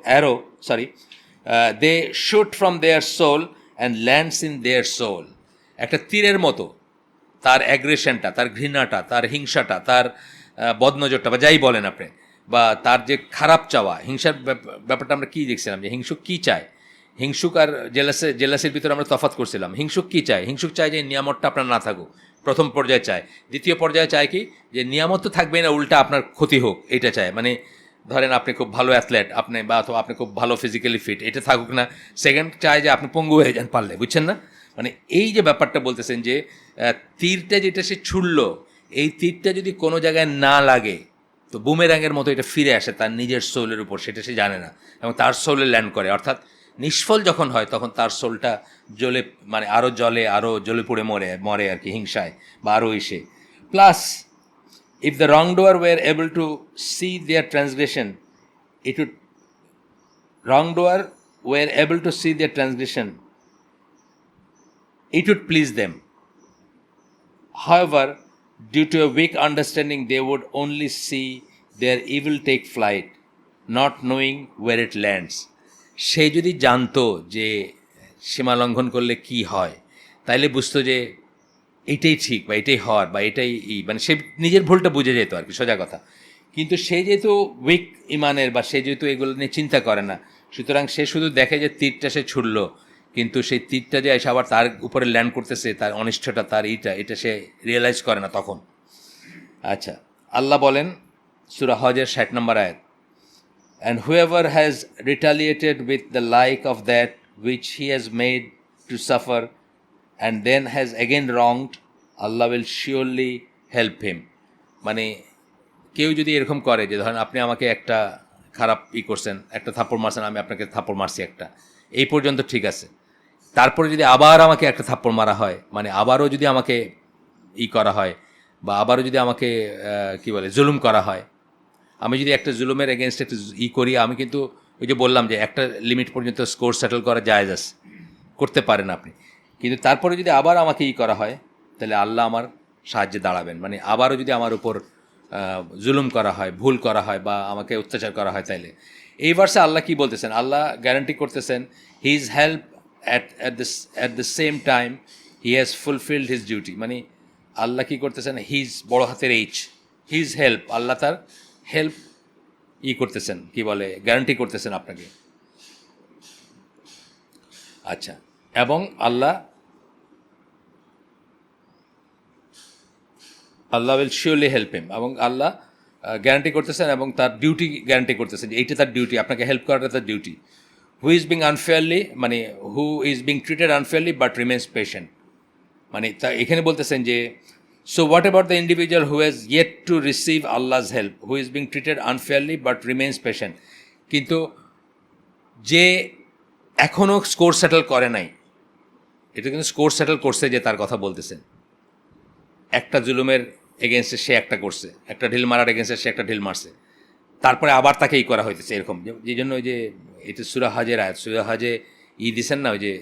They shoot from their soul and lands in their soul. একটা তীরের মতো তার অ্যাগ্রেশনটা, তার ঘৃণাটা, তার হিংসাটা, তার বদনজরটা, বা যাই বলেন আপনি, বা তার যে খারাপ চাওয়া, হিংসার ব্যাপারটা আমরা কী দেখছিলাম, যে হিংসুক কী চায়। হিংসুক আর জেলাসের ভিতরে আমরা তফাৎ করছিলাম। হিংসুক কী চায়? হিংসুক চায় যে নিয়ামতটা আপনার না থাকুক, প্রথম পর্যায়ে চায়। দ্বিতীয় পর্যায়ে চায় কি, যে নিয়ামত তো থাকবেই না, উল্টা আপনার ক্ষতি হোক, এটা চায়। মানে ধরেন আপনি খুব ভালো অ্যাথলেট, আপনি বা অথবা আপনি খুব ভালো ফিজিক্যালি ফিট, এটা থাকুক না। সেকেন্ড চায় যে আপনি পঙ্গু হয়ে যান পারলে, বুঝছেন না? মানে এই যে ব্যাপারটা বলতেছেন, যে তীরটা যেটা সে ছুড়ল, এই তীরটা যদি কোনো জায়গায় না লাগে, তো বুমেরাঙের মতো এটা ফিরে আসে তার নিজের সোলের উপর, সেটা সে জানে না, এবং তার সোলে ল্যান্ড করে। অর্থাৎ নিষ্ফল যখন হয়, তখন তার সোলটা জ্বলে, মানে আরও জ্বলে পুড়ে মরে আর কি, হিংসায় বা আরও ইসে। Plus if the wrongdoer were able to see their transgression, wrongdoer were able to see their transgression, it would please them. However, due to a weak understanding, they would only see their evil take flight, not knowing where it lands. সে যদি জানতো যে সীমা লঙ্ঘন করলে কি হয়, তাইলে বুঝতো যে এইটাই ঠিক, বা এটাই হওয়ার, বা এটাই মানে সে নিজের ভুলটা বুঝে যেত আর কি, সোজা কথা। কিন্তু সে যেহেতু উইক ইমানের, বা সে যেহেতু এগুলো নিয়ে চিন্তা করে না, সুতরাং সে শুধু দেখে যে তীরটা সে ছুড়লো, কিন্তু সেই তীরটা যে এসে আবার তার উপরে ল্যান্ড করতেছে, তার অনিষ্টটা, তার এটা সে রিয়েলাইজ করে না তখন। আচ্ছা, আল্লাহ বলেন সূরা হজের 60 নম্বর আয়াত, and whoever has retaliated with the like of that which he has made to suffer and then has again wronged, Allah will surely help him. মানে কেউ যদি এরকম করে, যে ধরেন আপনি আমাকে একটা খারাপ করছেন, একটা থাপ্পড় মারছেন, আমি আপনাকে থাপ্পড় মারছি একটা, এই পর্যন্ত ঠিক আছে। তারপরে যদি আবার আমাকে একটা থাপ্পড় মারা হয়, মানে আবারও যদি আমাকে করা হয়, বা আবারও যদি আমাকে কি বলে জুলুম করা হয়, আমি যদি একটা জুলুমের এগেনস্ট একটা করি, আমি কিন্তু ওই যে বললাম যে একটা লিমিট পর্যন্ত স্কোর সেটেল করা জায়েজ আছে, করতে পারেন আপনি। কিন্তু তারপরে যদি আবার আমাকে করা হয়, তাহলে আল্লাহ আমার সাহায্যে দাঁড়াবেন। মানে আবারও যদি আমার উপর জুলুম করা হয়, ভুল করা হয়, বা আমাকে অত্যাচার করা হয়, তাইলে এই ভার্সে আল্লাহ কি বলতেছেন? আল্লাহ গ্যারান্টি করতেছেন his help at the same time he has fulfilled his duty. মানে আল্লাহ কি করতেছেন? হিজ বড় হাতের হিজ হেল্প, আল্লাহ তার হেল্প করতেছেন, কি বলে, গ্যারান্টি করতেছেন আপনাকে। আচ্ছা, এবং আল্লাহ উইল শিওরলি হেল্প হিম, এবং আল্লাহ গ্যারান্টি করতেছেন, এবং তার ডিউটি গ্যারান্টি করতেছেন, যে এইটা তার ডিউটি, আপনাকে হেল্প করাটা তার duty. Who is being unfairly, মানে who is being treated unfairly but remains patient. মানে তা এখানে বলতেছেন যে, so what about the individual who has yet to receive Allah's help, who is being treated unfairly but remains patient. কিন্তু যে এখনও score settle করে নাই, এটা কিন্তু স্কোর সেটেল করছে, যে তার কথা বলতেছেন। একটা জুলুমের এগেনস্টে সে একটা করছে, একটা ঢিল মারার এগেনস্টে সে একটা ঢিল মারছে, তারপরে আবার তাকে করা হইতেছে এরকম। যেই জন্য ওই যে এটা সূরা হজের আয়াত, সূরা হজে দিছেন না, ওই যে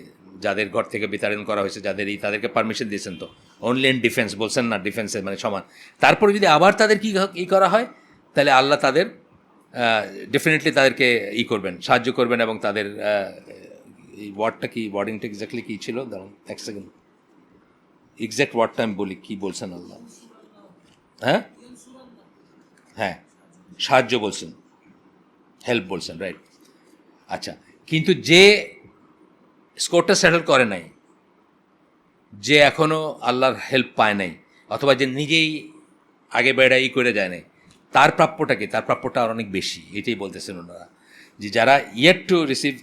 যাদের ঘর থেকে বিতাড়ন করা হয়েছে, যাদের তাদেরকে পারমিশন দিয়েছেন, তো অনলি ইন ডিফেন্স বলছেন না, ডিফেন্সে মানে সমান। তারপরে যদি আবার তাদের কি করা হয়, তাহলে আল্লাহ তাদের ডেফিনেটলি তাদেরকে করবেন, সাহায্য করবেন, এবং তাদের এই ওয়ার্ডটা কি, ওয়ার্ডিংটা এক্স্যাক্টলি কী ছিল, দাঁড়ান এক সেকেন্ড, এক্স্যাক্ট ওয়ার্ডটা আমি বলি, কী বলছেন আল্লাহ, হ্যাঁ হ্যাঁ সাহায্য বলছেন, হেল্প বলছেন, রাইট। আচ্ছা, কিন্তু যে স্কোরটা সেটেল করে নাই, যে এখনও আল্লাহর হেল্প পায় নাই, অথবা যে নিজেই আগে বেড়াই করে যায় নাই, তার প্রাপ্যটা কি? তার প্রাপ্যটা আর অনেক বেশি, এটাই বলতেছেন ওনারা, যে যারা ইয়েট টু রিসিভ,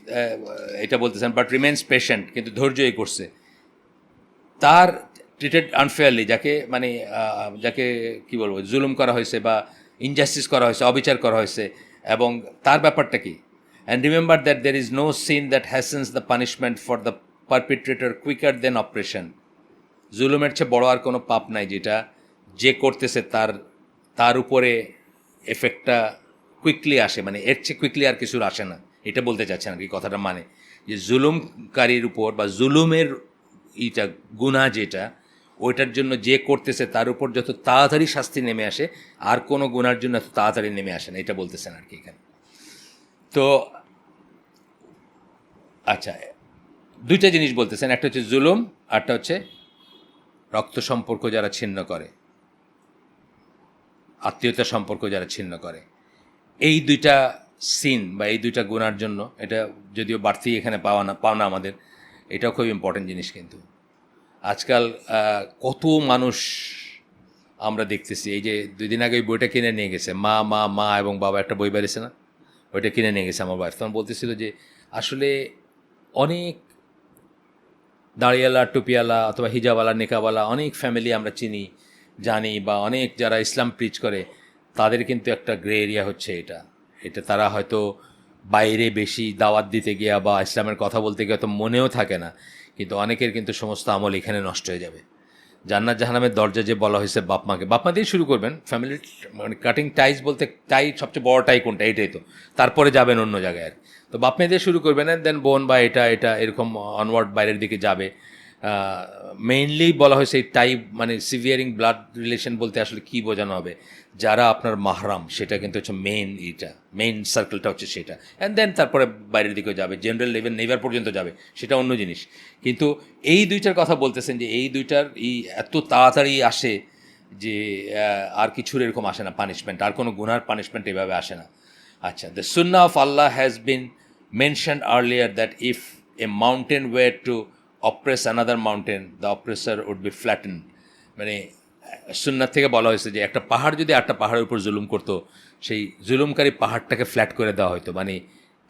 এটা বলতেছেন, বাট রিমেন্স পেশেন্ট, কিন্তু ধৈর্যই করছে, তার ট্রিটেড আনফেয়ারলি, যাকে মানে যাকে কি বলবো, জুলুম করা হয়েছে বা ইনজাস্টিস করা হয়েছে, অবিচার করা হয়েছে, এবং তার ব্যাপারটা কি? And remember that there is no sin that hastens the punishment for the perpetrator quicker than oppression. জুলুমের চেয়ে বড় আর কোনো পাপ নাই যেটা যে করতেছে তার উপরে এফেক্টটা কুইকলি আসে, মানে এর চেয়ে কুইকলি আর কিছুর আসে না, এটা বলতে চাচ্ছেন আর কি কথাটা, মানে যে জুলুমকারীর উপর বা জুলুমের এইটা গুনাহ যেটা, ওইটার জন্য যে করতেছে তার উপর যত তাড়াতাড়ি শাস্তি নেমে আসে, আর কোনো গুনার জন্য এত তাড়াতাড়ি নেমে আসে না, এটা বলতেছেন আর কি এখানে। তো আচ্ছা, দুইটা জিনিস বলতেছেন, একটা হচ্ছে জুলুম, আরটা হচ্ছে রক্ত সম্পর্ক যারা ছিন্ন করে, আত্মীয়তা সম্পর্ক যারা ছিন্ন করে, এই দুইটা সিন বা এই দুইটা গুনার জন্য, এটা যদিও বাড়তি এখানে পাও না আমাদের, এটাও খুব ইম্পর্টেন্ট জিনিস। কিন্তু আজকাল কত মানুষ আমরা দেখতেছি, এই যে 2 দিন আগে ওই বইটা কিনে নিয়ে গেছে, মা মা মা এবং বাবা, একটা বই বেরিয়েছে না, ওইটা কিনে নিয়ে গেছে আমার ওয়াইফ, তখন বলতেছিল যে আসলে অনেক দাড়িওয়ালা, টুপিওয়ালা অথবা হিজাবওয়ালা, নেকাওয়ালা অনেক ফ্যামিলি আমরা চিনি, জানি, বা অনেক যারা ইসলাম প্রিচ করে, তাদের কিন্তু একটা গ্রে এরিয়া হচ্ছে এটা তারা হয়তো বাইরে বেশি দাওয়াত দিতে গিয়া বা ইসলামের কথা বলতে গিয়ে তো মনেও থাকে না, কিন্তু অনেকের কিন্তু সমস্ত আমল এখানে নষ্ট হয়ে যাবে। জান্নাত জাহান্নামের দরজা যে বলা হয়েছে বাপ মা দিয়ে শুরু করবেন, ফ্যামিলির মানে কাটিং টাইজ বলতে, টাই সবচেয়ে বড় টাই কোনটা, এটাই তো, তারপরে যাবেন অন্য জায়গায় আর, তো বাপ মা দিয়ে শুরু করবেন, দেন বোন বা এটা এরকম অনওয়ার্ড বাইরের দিকে যাবে। মেইনলি বলা হয়েছে এই টাই, মানে সিভিয়ারিং ব্লাড রিলেশন বলতে আসলে কী বোঝানো হবে, যারা আপনার মাহরাম, সেটা কিন্তু হচ্ছে মেইন সার্কেলটা হচ্ছে সেটা, অ্যান্ড দেন তারপরে বাইরের দিকেও যাবে, জেনারেল লেভেল নেভার পর্যন্ত যাবে, সেটা অন্য জিনিস। কিন্তু এই দুইটার কথা বলতেছেন যে এই দুইটার এত তাড়াতাড়ি আসে যে আর কিছুর এরকম আসে না পানিশমেন্ট, আর কোনো গুনার পানিশমেন্ট এভাবে আসে না। আচ্ছা, the Sunnah of Allah has been mentioned earlier that if a mountain were to oppress another mountain, the oppressor would be flattened. মানে সুন্নাত থেকে বলা হয়েছে যে একটা পাহাড় যদি আটটা পাহাড়ের উপর জুলুম করতো, সেই জুলুমকারী পাহাড়টাকে ফ্ল্যাট করে দেওয়া হতো, মানে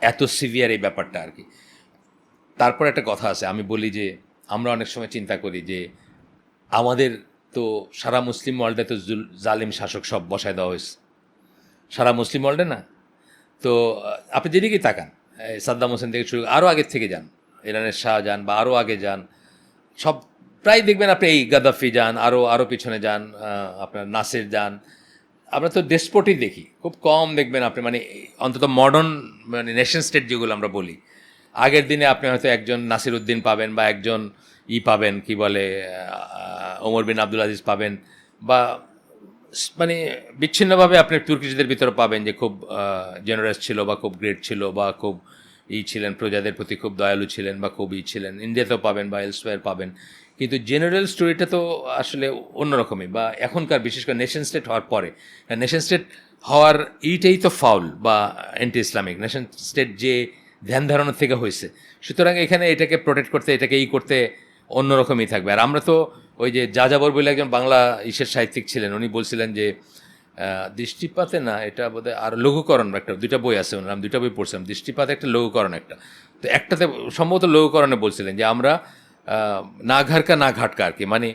এত সিভিয়ার এই ব্যাপারটা আর কি। তারপর একটা কথা আছে, আমি বলি যে আমরা অনেক সময় চিন্তা করি যে আমাদের তো সারা মুসলিম ওয়ার্ল্ডে তো জালিম শাসক সব বসায় দেওয়া হয়েছে, সারা মুসলিম ওয়ার্ল্ডে না। তো আপনি যেদিকেই তাকান, সাদ্দাম হোসেন থেকে শুরু, আরও আগের থেকে যান, ইরানের শাহ যান বা আরও আগে যান, সব প্রায় দেখবেন আপনি, এই গাদ্দাফি যান, আরও পিছনে যান, আপনার নাসির যান, আমরা তো ডেসপোটই দেখি, খুব কম দেখবেন আপনি, মানে অন্তত মডার্ন মানে নেশন স্টেট যেগুলো আমরা বলি, আগের দিনে আপনি হয়তো একজন নাসির উদ্দিন পাবেন, বা একজন পাবেন, কি বলে, ওমর বিন আব্দুল আজিজ পাবেন, বা মানে বিচ্ছিন্নভাবে আপনি তুর্কিশদের ভিতরে পাবেন যে খুব জেনারেস ছিল, বা খুব গ্রেট ছিল, বা খুব ছিলেন, প্রজাদের প্রতি খুব দয়ালু ছিলেন, বা খুব ছিলেন, ইন্ডিয়াতেও পাবেন বা এলসওয়্যার পাবেন। কিন্তু জেনারেল স্টোরিটা তো আসলে অন্যরকমই, বা এখনকার বিশেষ করে নেশন স্টেট হওয়ার পরে, নেশন স্টেট হওয়ার এইটাই তো ফাউল বা অ্যান্টি ইসলামিক, নেশন স্টেট যে ধ্যান ধারণা থেকে হয়েছে, সুতরাং এখানে এটাকে প্রোটেক্ট করতে, এটাকে করতে অন্যরকমই থাকবে। আর আমরা তো ওই যে যাযাবর বলে একজন বাংলা সাহিত্যিক ছিলেন, উনি বলছিলেন যে দৃষ্টিপাতে না, এটা বোধহয় আর লঘুকরণ, একটা 2টা বই আছে ওনার, আমি 2টা বই পড়ছিলাম, দৃষ্টিপাতে একটা, লঘুকরণ একটা, তো একটাতে সম্ভবত লঘুকরণে বলছিলেন যে আমরা না ঘাটকা না ঘাটকা আর কি, মানে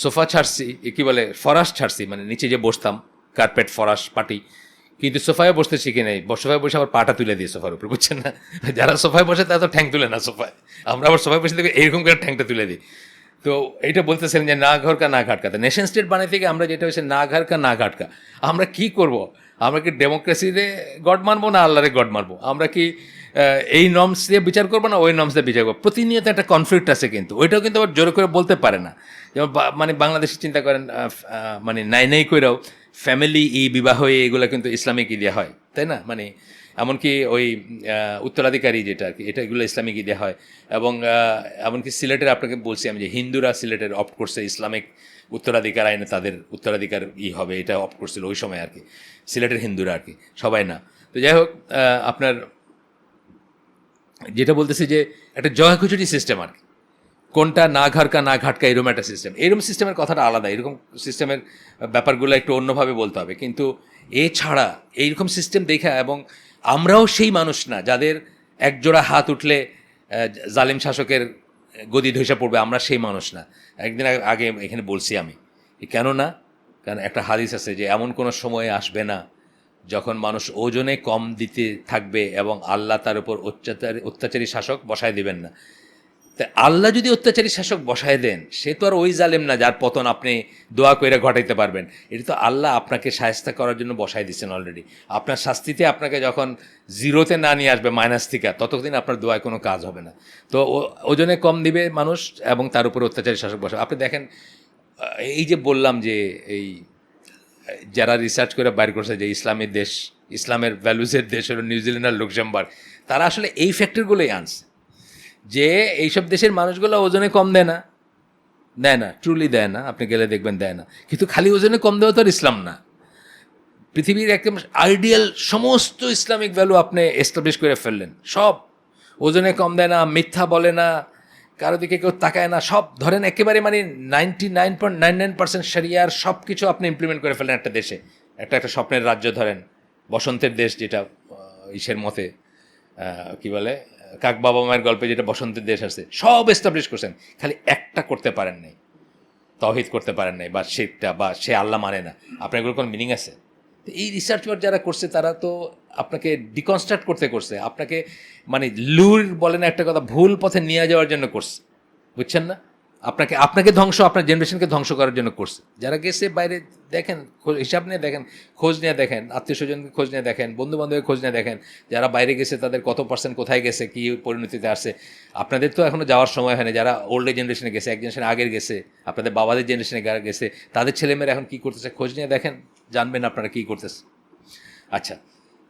সোফা ছাড়ছি, কী বলে, ফরাস ছাড়ছি, মানে নিচে যে বসতাম কার্পেট ফরাস পাটি, কিন্তু সোফায় বসতে শিখি নাই, সোফায় বসে আবার পাটা তুলে দিয়ে সোফার উপরে, বুঝছেন না, যারা সোফায় বসে তারা তো ঠ্যাং তুলে না সোফায়, আমরা আবার সোফায় বসে দেখি এরকম করে ঠ্যাংটা তুলে দিই। তো এইটা বলতেছেন যে না ঘরকা না ঘাটকা, নেশন স্টেট বানাই থেকে আমরা যেটা হচ্ছে না ঘরকা না ঘাটকা, আমরা কি করব? আমরা কি ডেমোক্রেসিরে গড মানবো না আল্লাহরে গড মানবো? আমরা কি এই নর্মস দিয়ে বিচার করবো না ওই নর্মস দিয়ে বিচার করবো? প্রতিনিয়ত একটা কনফ্লিক্ট আছে, কিন্তু ওইটাও কিন্তু আবার জোরে করে বলতে পারে না। যেমন মানে বাংলাদেশে চিন্তা করেন, মানে নাই কইরাও ফ্যামিলি বিবাহ এগুলো কিন্তু ইসলামিক দেওয়া হয়, তাই না? মানে এমনকি ওই উত্তরাধিকারী যেটা আর কি, এটা এগুলো ইসলামিক দেওয়া হয়। এবং এমনকি সিলেটের আপনাকে বলছি আমি যে হিন্দুরা সিলেটের অপ্ট করছে ইসলামিক উত্তরাধিকার আইনে তাদের উত্তরাধিকার হবে, এটা অপ্ট করছিল ওই সময় আর কি, সিলেটের হিন্দুরা আর কি, সবাই না। তো যাই হোক, আপনার যেটা বলতেছি যে একটা জগাখিচুড়ি সিস্টেম আর কি, কোনটা না ঘাটকা না ঘাটকা, এরকম একটা সিস্টেম। এরকম সিস্টেমের কথাটা আলাদা, এরকম সিস্টেমের ব্যাপারগুলো একটু অন্যভাবে বলতে হবে। কিন্তু এছাড়া এইরকম সিস্টেম দেখা, এবং আমরাও সেই মানুষ না যাদের একজোড়া হাত উঠলে জালিম শাসকের গদি ধসে পড়বে, আমরা সেই মানুষ না। একদিন আগে এখানে বলছি আমি, কেন না, কারণ একটা হাদিস আছে যে এমন কোনো সময় আসবে না যখন মানুষ ওজনে কম দিতে থাকবে এবং আল্লাহ তার উপর অত্যাচারী শাসক বসায় দিবেন না। তা আল্লাহ যদি অত্যাচারী শাসক বসায় দেন, সে তো আর ওই জালেম না যার পতন আপনি দোয়া করে ঘটাইতে পারবেন। এটা তো আল্লাহ আপনাকে শায়েস্তা করার জন্য বসায় দিচ্ছেন অলরেডি। আপনার শাস্তিতে আপনাকে যখন জিরোতে না নিয়ে আসবে, মাইনাস থেকে, ততদিন আপনার দোয়ায় কোনো কাজ হবে না। তো ওজনে কম দিবে মানুষ এবং তার উপর অত্যাচারী শাসক বসাবে। আপনি দেখেন, এই যে বললাম যে এই যারা রিসার্চ করে বাইর করছে যে ইসলামের দেশ, ইসলামের ভ্যালুজের দেশ হলো নিউজিল্যান্ড আর লুক্সেমবার্গ, তারা আসলে এই ফ্যাক্টরগুলোই আনছে যে এইসব দেশের মানুষগুলো ওজনে কম দেয় না, ট্রুলি দেয় না, আপনি গেলে দেখবেন দেয় না। কিন্তু খালি ওজনে কম দেওয়া তো আর ইসলাম না। পৃথিবীর একদম আইডিয়াল সমস্ত ইসলামিক ভ্যালু আপনি এস্টাবলিশ করে ফেললেন, সব ওজনে কম দেয় না, মিথ্যা বলে না, কারো দিকে কেউ তাকায় না, সব ধরেন একেবারে মানে 99.99% শরিয়ার সব কিছু আপনি ইমপ্লিমেন্ট করে ফেলেন একটা দেশে। একটা স্বপ্নের রাজ্য ধরেন, বসন্তের দেশ, যেটা ইসের মতে কি বলে, কাক বাবা মায়ের গল্পে যেটা বসন্তের দেশ আছে, সব এস্টাবলিশ করছেন, খালি একটা করতে পারেন নাই, তাওহীদ করতে পারেন নাই, বা সেটা বা সে আল্লাহ মানে না। আপনার এগুলোর কোনো মিনিং আছে? তো এই রিসার্চ ওয়ার্ক যারা করছে তারা তো আপনাকে ডিকনস্ট্রাক্ট করছে, আপনাকে মানে লুর বলে না একটা কথা, ভুল পথে নিয়ে যাওয়ার জন্য করছে, বুঝছেন না? আপনাকে ধ্বংস, আপনার জেনারেশনকে ধ্বংস করার জন্য করছে। যারা গেছে বাইরে দেখেন, হিসাব নিয়ে দেখেন, খোঁজ নিয়ে দেখেন, আত্মীয় স্বজনকে খোঁজ নিয়ে দেখেন, বন্ধু বান্ধবের খোঁজ নিয়ে দেখেন, যারা বাইরে গেছে তাদের কত পার্সেন্ট কোথায় গেছে, কী পরিণতিতে আসছে। আপনাদের তো এখনও যাওয়ার সময় হয়নি, যারা ওল্ড জেনারেশনে গেছে, এক জেনারেশন আগের গেছে, আপনাদের বাবাদের জেনারেশনে গেছে, তাদের ছেলেমেয়েরা এখন কী করতেছে খোঁজ নিয়ে দেখেন, জানবেন আপনারা কী করতেছে। আচ্ছা,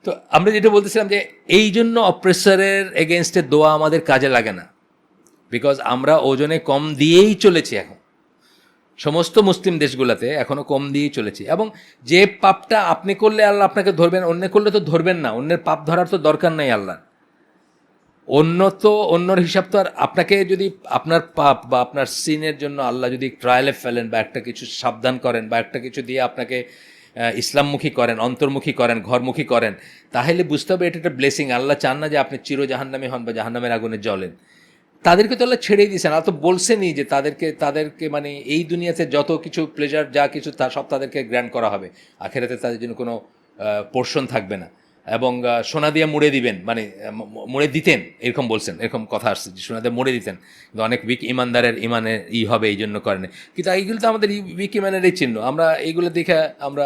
তো আমরা যেটা বলতেছিলাম যে এই জন্য অপ্রেসারের এগেনস্টে দোয়া আমাদের কাজে লাগে না, বিকজ আমরা ওজনে কম দিয়েই চলেছি এখন, সমস্ত মুসলিম দেশগুলোতে এখনও কম দিয়েই চলেছি। এবং যে পাপটা আপনি করলে আল্লাহ আপনাকে ধরবেন, অন্য করলে তো ধরবেন না, অন্যের পাপ ধরার তো দরকার নাই আল্লাহ। অন্যর হিসাব তো আর, আপনাকে যদি আপনার পাপ বা আপনার সিনের জন্য আল্লাহ যদি ট্রায়ালে ফেলেন বা একটা কিছু সাবধান করেন বা একটা কিছু দিয়ে আপনাকে ইসলামমুখী করেন, অন্তর্মুখী করেন, ঘরমুখী করেন, তাহলে বুঝতে হবে এটা একটা ব্লেসিং। আল্লাহ চান না যে আপনি চির জাহান্নামী হন বা জাহান্নামের আগুনে জ্বলেন। তাদেরকে তো আল্লাহ ছেড়েই দিয়েছেন, আর তো বলছেনই যে তাদেরকে মানে এই দুনিয়াতে যত কিছু প্লেজার যা কিছু তা সব তাদেরকে গ্র্যান্ড করা হবে, আখেরাতে তাদের জন্য কোনো পোর্শন থাকবে না। এবং সোনা দিয়ে মুড়ে দিবেন, মানে মুড়ে দিতেন, এরকম বলছেন, এরকম কথা আসছে যে সোনা দিয়ে মুড়ে দিতেন। কিন্তু অনেক উইক ইমানদারের ইমানের হবে এই জন্য করেন। কিন্তু এইগুলো তো আমাদের উইক ইমানেরই চিহ্ন। আমরা এইগুলো দেখে আমরা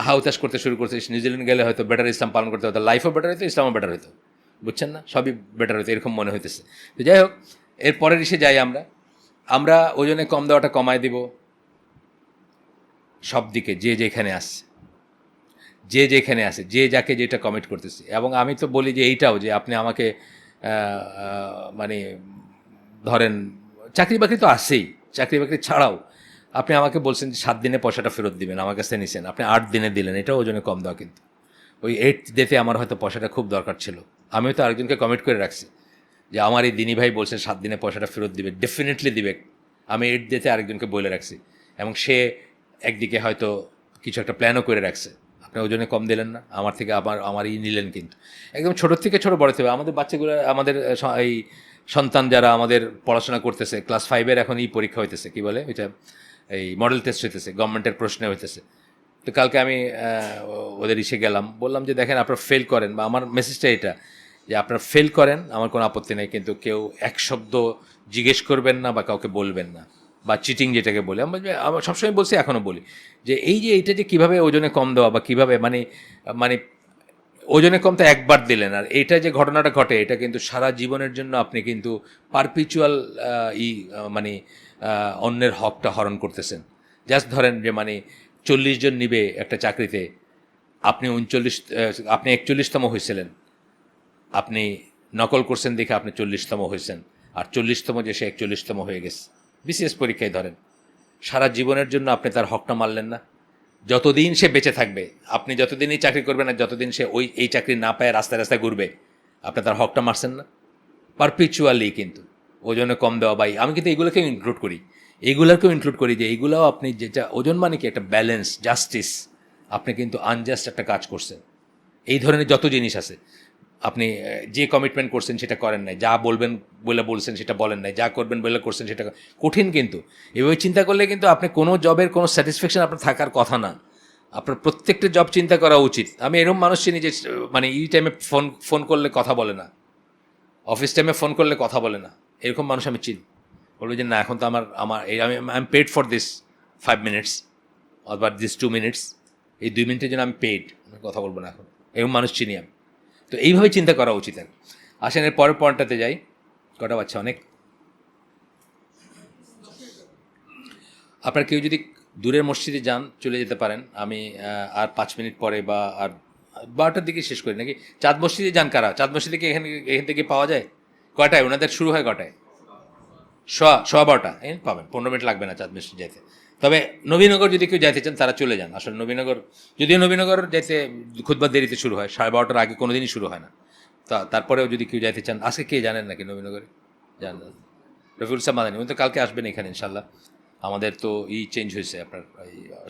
হাউতাস করতে শুরু করছি। নিউজিল্যান্ড গেলে হয়তো বেটার ইসলাম পালন করতে হতো, লাইফও বেটার হতো, ইসলামও বেটার হতো, বুঝছেন না? সবই বেটার হতো, এরকম মনে হইতেছে। তো যাই হোক, এর পরের ইসে যাই আমরা ওজনে কম দেওয়াটা কমায় দিব সব দিকে, যে যেখানে আসে, যে যাকে যেটা কমিট করতেছে। এবং আমি তো বলি যে এইটাও যে আপনি আমাকে মানে ধরেন চাকরি বাকরি তো আসেই, চাকরি বাকরি ছাড়াও আপনি আমাকে বলছেন যে 7 দিনে পয়সাটা ফেরত দিবেন, আমার কাছে নিছেন, আপনি 8 দিনে দিলেন, এটাও ওজনে কম দেওয়া। কিন্তু ওই 8th ডেতে আমার হয়তো পয়সাটা খুব দরকার ছিল, আমিও তো আরেকজনকে কমিট করে রাখছি যে আমার এই দিনী ভাই বলছে 7 দিনে পয়সাটা ফেরত দিবে, ডেফিনেটলি দিবে। আমি 8th ডেতে আরেকজনকে বলে রাখছি, এবং সে একদিকে হয়তো কিছু একটা প্ল্যানও করে রাখছে। আপনি ওজনে কম দিলেন না, আমার থেকে আমারই নিলেন। কিন্তু একদম ছোটোর থেকে ছোটো বড় থেকে আমাদের বাচ্চাগুলো, আমাদের এই সন্তান যারা আমাদের পড়াশোনা করতেছে, ক্লাস 5-এর এখন এই পরীক্ষা হইতেছে, কী বলে ওইটা, এই মডেল টেস্ট হইতেছে, গভর্নমেন্টের প্রশ্নে হইতেছে। তো কালকে আমি ওদের ইসে গেলাম, বললাম যে দেখেন আপনারা ফেল করেন, বা আমার মেসেজটা এটা যে আপনারা ফেল করেন, আমার কোনো আপত্তি নেই, কিন্তু কেউ এক শব্দ জিজ্ঞেস করবেন না বা কাউকে বলবেন না, বা চিটিং যেটাকে বলে আমরা সবসময় বলছি, এখনও বলি যে এইটা যে কীভাবে ওজনে কম দেওয়া বা কীভাবে মানে ওজনে কম তো একবার দিলেন, আর এইটা যে ঘটনাটা ঘটে এটা কিন্তু সারা জীবনের জন্য আপনি কিন্তু পারপিচুয়াল মানে অন্যের হকটা হরণ করতেছেন। জাস্ট ধরেন যে মানে 40 জন নিবে একটা চাকরিতে, আপনি 41তম হয়েছিলেন, আপনি নকল করছেন দেখে আপনি 40তম হয়েছেন, আর 40তম যে সে 41তম হয়ে গেছে। বিসিএস পরীক্ষায় ধরেন, সারা জীবনের জন্য আপনি তার হকটা মারলেন না। যতদিন সে বেঁচে থাকবে, আপনি যতদিনই চাকরি করবেন না, যতদিন সে এই চাকরি না পায় রাস্তায় রাস্তায় ঘুরবে, আপনি তার হকটা মারছেন না পারপিচুয়ালি। কিন্তু ওজনে কম দেওয়া ভাই, আমি কিন্তু এগুলোকেও ইনক্লুড করি, এগুলোকেও ইনক্লুড করি যে এইগুলোও আপনি যেটা ওজন মানে কি একটা ব্যালেন্স, জাস্টিস, আপনি কিন্তু আনজাস্ট একটা কাজ করছেন। এই ধরনের যত জিনিস আছে, আপনি যে কমিটমেন্ট করছেন সেটা করেন নাই, যা বলবেন বলে বলছেন সেটা বলেন নাই, যা করবেন বলে করছেন সেটা কঠিন। কিন্তু এভাবে চিন্তা করলে কিন্তু আপনি কোনো জবের কোনো স্যাটিসফ্যাকশন আপনার থাকার কথা না। আপনার প্রত্যেকটা জব চিন্তা করা উচিত। আমি এরকম মানুষ চিনি যে মানে এই টাইমে ফোন করলে কথা বলে না, অফিস টাইমে ফোন করলে কথা বলে না, এরকম মানুষ আমি চিনি। বলবো যে না, এখন তো আমার আমার আমি I am paid for this 5 minutes অথবা দিস 2 মিনিটস, এই 2 মিনিটের জন্য আমি পেড, কথা বলবো না এখন, এরকম মানুষ চিনি আমি। তো এইভাবে চিন্তা করা উচিত। আর আসেন এর পরের পয়েন্টটাতে যাই। কটা বাচ্চা অনেক। আপনার কেউ যদি দূরের মসজিদে যান চলে যেতে পারেন, আমি আর 5 মিনিট পরে বা আর 12টার দিকে শেষ করি নাকি। চাঁদ মসজিদে যান কারা? চাঁদ মসজিদে কি এখান থেকে পাওয়া যায়? কয়টায় ওনাদের শুরু হয়? কটায়? সোয়া 12টা পাবেন, 15 মিনিট লাগবে না চাঁদ মসজিদ যেতে। তবে নবীনগর যদি কেউ যাইতে চান তারা চলে যান। আসলে নবীনগর, যদিও নবীনগর যেতে খুতবা দেরিতে শুরু হয়, 12:30টার আগে কোনো দিনই শুরু হয় না। তারপরেও যদি কেউ যাইতে চান, আজকে কে জানেন নাকি নবীনগরে? জানেন রফিউল সাহ মাদানী, উনি তো কালকে আসবেন এখানে ইনশাল্লাহ। আমাদের তো চেঞ্জ হয়েছে, আপনার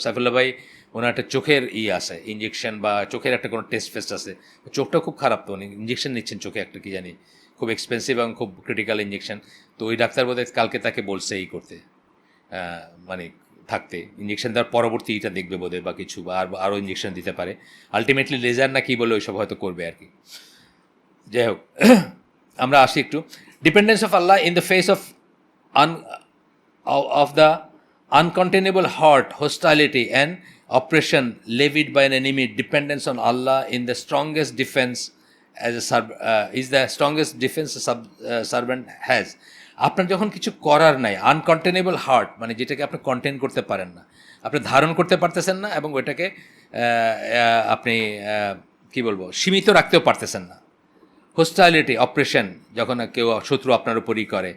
সাইফুল্লাহ ভাই ওনার একটা চোখের আছে, ইঞ্জেকশন বা চোখের একটা কোনো টেস্ট ফেস্ট আছে। চোখটা খুব খারাপ, তো উনি ইঞ্জেকশন নিচ্ছেন চোখে, একটা কি জানি খুব এক্সপেন্সিভ এবং খুব ক্রিটিক্যাল ইঞ্জেকশন। তো ওই ডাক্তার বোধহয় কালকে তাকে বলছে করতে, মানে থাকতে, ইঞ্জেকশন দেওয়ার পরবর্তী এটা দেখবে বোধহয় বা কিছু, বা আরও ইঞ্জেকশন দিতে পারে আলটিমেটলি, লেজার না কি বলে ওইসব হয়তো করবে আর কি। যাই হোক, আমরা আসি একটু dependence of Allah in the face of the uncontainable hurt, hostility and oppression levied by an enemy. Dependence on Allah in the strongest defense is the strongest defense a servant has. আপনার যখন কিছু করার নাই, আনকন্টেনেবল heart মানে যেটাকে আপনি contain করতে পারেন না, আপনি ধারণ করতে পারতেছেন না, এবং ওইটাকে আপনি কি বলবো সীমিত রাখতেও পারতেছেন না। হোস্টাইলিটি, অপারেশন, যখন কেউ শত্রু আপনার উপরই করে,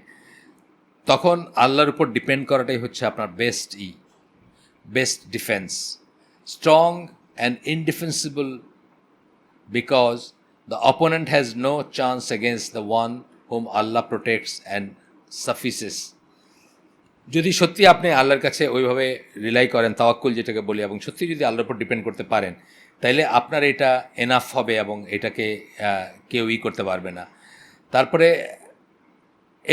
তখন আল্লাহর উপর ডিপেন্ড করাটাই হচ্ছে আপনার best defence. Strong and indefensible because the opponent has no chance against the one whom Allah protects and suffices. যদি সত্যি আপনি আল্লাহর কাছে ওইভাবে রিলাই করেন, তাওয়াক্কুল যেটাকে বলি, এবং সত্যি যদি আল্লাহর উপর ডিপেন্ড করতে পারেন, তাইলে আপনার এটা এনাফ হবে এবং এটাকে কেউই করতে পারবে না। তারপরে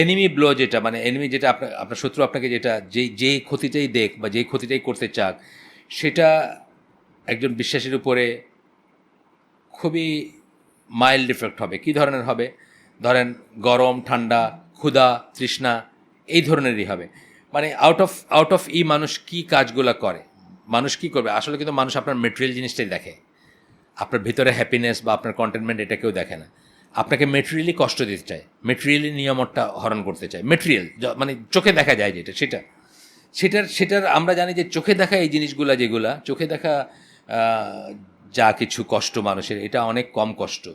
এনিমি ব্লো, যেটা মানে এনিমি যেটা আপনার শত্রু আপনাকে যেটা যেই ক্ষতিটাই দেখ বা যেই ক্ষতিটাই করতে চাক, সেটা একজন বিশ্বাসীর উপরে খুবই মাইল্ড ইফেক্ট হবে। কী ধরনের হবে? ধরেন গরম, ঠান্ডা, ক্ষুধা, তৃষ্ণা, এই ধরনেরই হবে। মানে আউট অফ মানুষ কী কাজগুলো করে, মানুষ কী করবে আসলে, কিন্তু মানুষ আপনার মেটেরিয়াল জিনিসটাই দেখে, আপনার ভিতরে হ্যাপিনেস বা আপনার কন্টেনমেন্ট এটা কেউ দেখে না। আপনাকে মেটেরিয়ালি কষ্ট দিতে চায়, মেটেরিয়ালি নিয়ামতটা হরণ করতে চায়। মেটেরিয়াল মানে চোখে দেখা যায় যেটা, সেটার আমরা জানি যে চোখে দেখা এই জিনিসগুলা, যেগুলা চোখে দেখা যা কিছু কষ্ট মানুষের, এটা অনেক কম কষ্ট।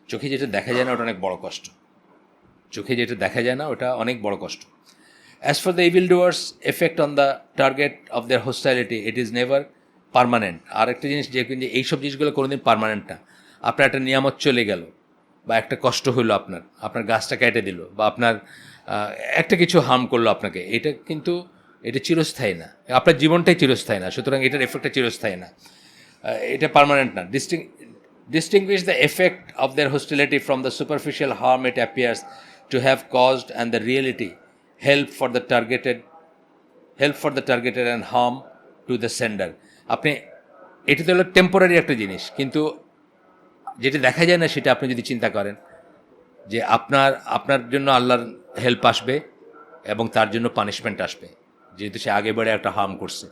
চোখে যেটা দেখা যায় না ওটা অনেক বড় কষ্ট। চোখে যেটা দেখা যায় না ওটা অনেক বড় কষ্ট। As for the evildoers' effect on the target of their hostility, it is never permanent. আর একটা জিনিস যে এইসব জিনিসগুলো কোনোদিন পার্মানেন্ট না। আপনার একটা নিয়ামত চলে গেল, বা একটা কষ্ট হইলো, আপনার গাছটা কেটে দিল, বা আপনার একটা কিছু হার্ম করলো আপনাকে, এটা চিরস্থায়ী না, আপনার জীবনটাই চিরস্থায়ী না, সুতরাং এটার এফেক্টটা চিরস্থায়ী না, এটা পার্মানেন্ট না। Distinguish the effect of their hostility from the superficial harm it appears to have caused and the reality help for the targeted and harm to the sender. আপনি এটা তো হলো টেম্পোরারি একটা জিনিস, কিন্তু যেটা দেখা যায় না সেটা আপনি যদি চিন্তা করেন যে আপনার জন্য আল্লাহর হেল্প আসবে এবং তার জন্য পানিশমেন্ট আসবে, যেহেতু সে আগে বেড়ে একটা হার্ম করছে,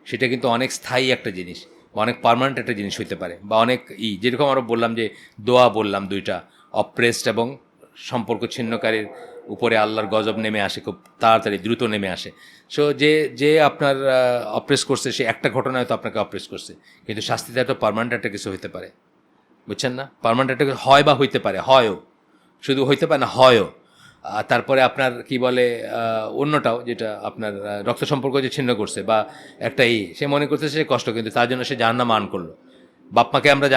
সেটা কিন্তু অনেক স্থায়ী একটা জিনিস বা অনেক পার্মানেন্ট একটা জিনিস হইতে পারে, বা অনেক যেরকম আরও বললাম যে দোয়া বললাম দুইটা, অপ্রেসড এবং সম্পর্ক ছিন্নকারীর উপরে আল্লাহর গজব নেমে আসে, খুব তাড়াতাড়ি দ্রুত নেমে আসে। সো যে যে আপনার অপ্রেস করছে, সে একটা ঘটনায় হয়তো আপনাকে অপ্রেস করছে, কিন্তু শাস্তিটা তো পার্মানেন্ট একটা কিছু হতে পারে, বুঝছেন না? পার্মানেন্ট একটা কিছু হয় বা হইতে পারে, হয়ও, শুধু হইতে পারে না, হয়ও। তারপরে আপনার কি বলে অন্যটাও, যেটা আপনার রক্ত সম্পর্ক যে ছিন্ন করছে বা একটা সে মনে করতেছে সে কষ্ট, কিন্তু তার জন্য সে জাহান্নাম মান করলো। বাপ মাকে আমরা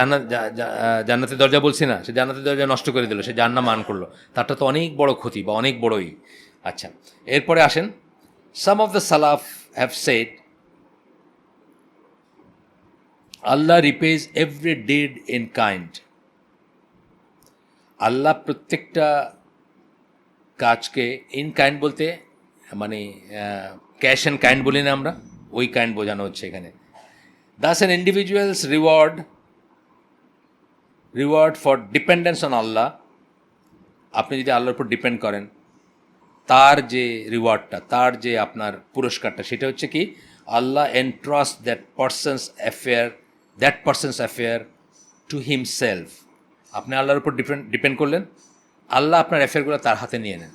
জান্নাতের দরজা বলছি না, সে জান্নাতের দরজা নষ্ট করে দিল, সে জাহান্নাম মান করলো। তারটা তো অনেক বড় ক্ষতি বা অনেক বড়ই। আচ্ছা, এরপরে আসেন, সাম অফ দ্য সালাফ have said Allah repays every deed in kind. আল্লাহ প্রত্যেকটা কাজকে ইন কাইন্ড বলতে মানে ক্যাশ অ্যান্ড কাইন্ড বলি না আমরা, ওই কাইন্ড বোঝানো হচ্ছে এখানে। Thus an individual's reward for dependence on Allah. আপনি যদি আল্লাহর উপর ডিপেন্ড করেন, তার যে রিওয়ার্ডটা, তার যে আপনার পুরস্কারটা, সেটা হচ্ছে কি, Allah entrusts that person's affair to himself. আপনি আল্লাহর উপর ডিপেন্ড করলেন, আল্লাহ আপনার অ্যাফেয়ারগুলো তার হাতে নিয়ে নেন,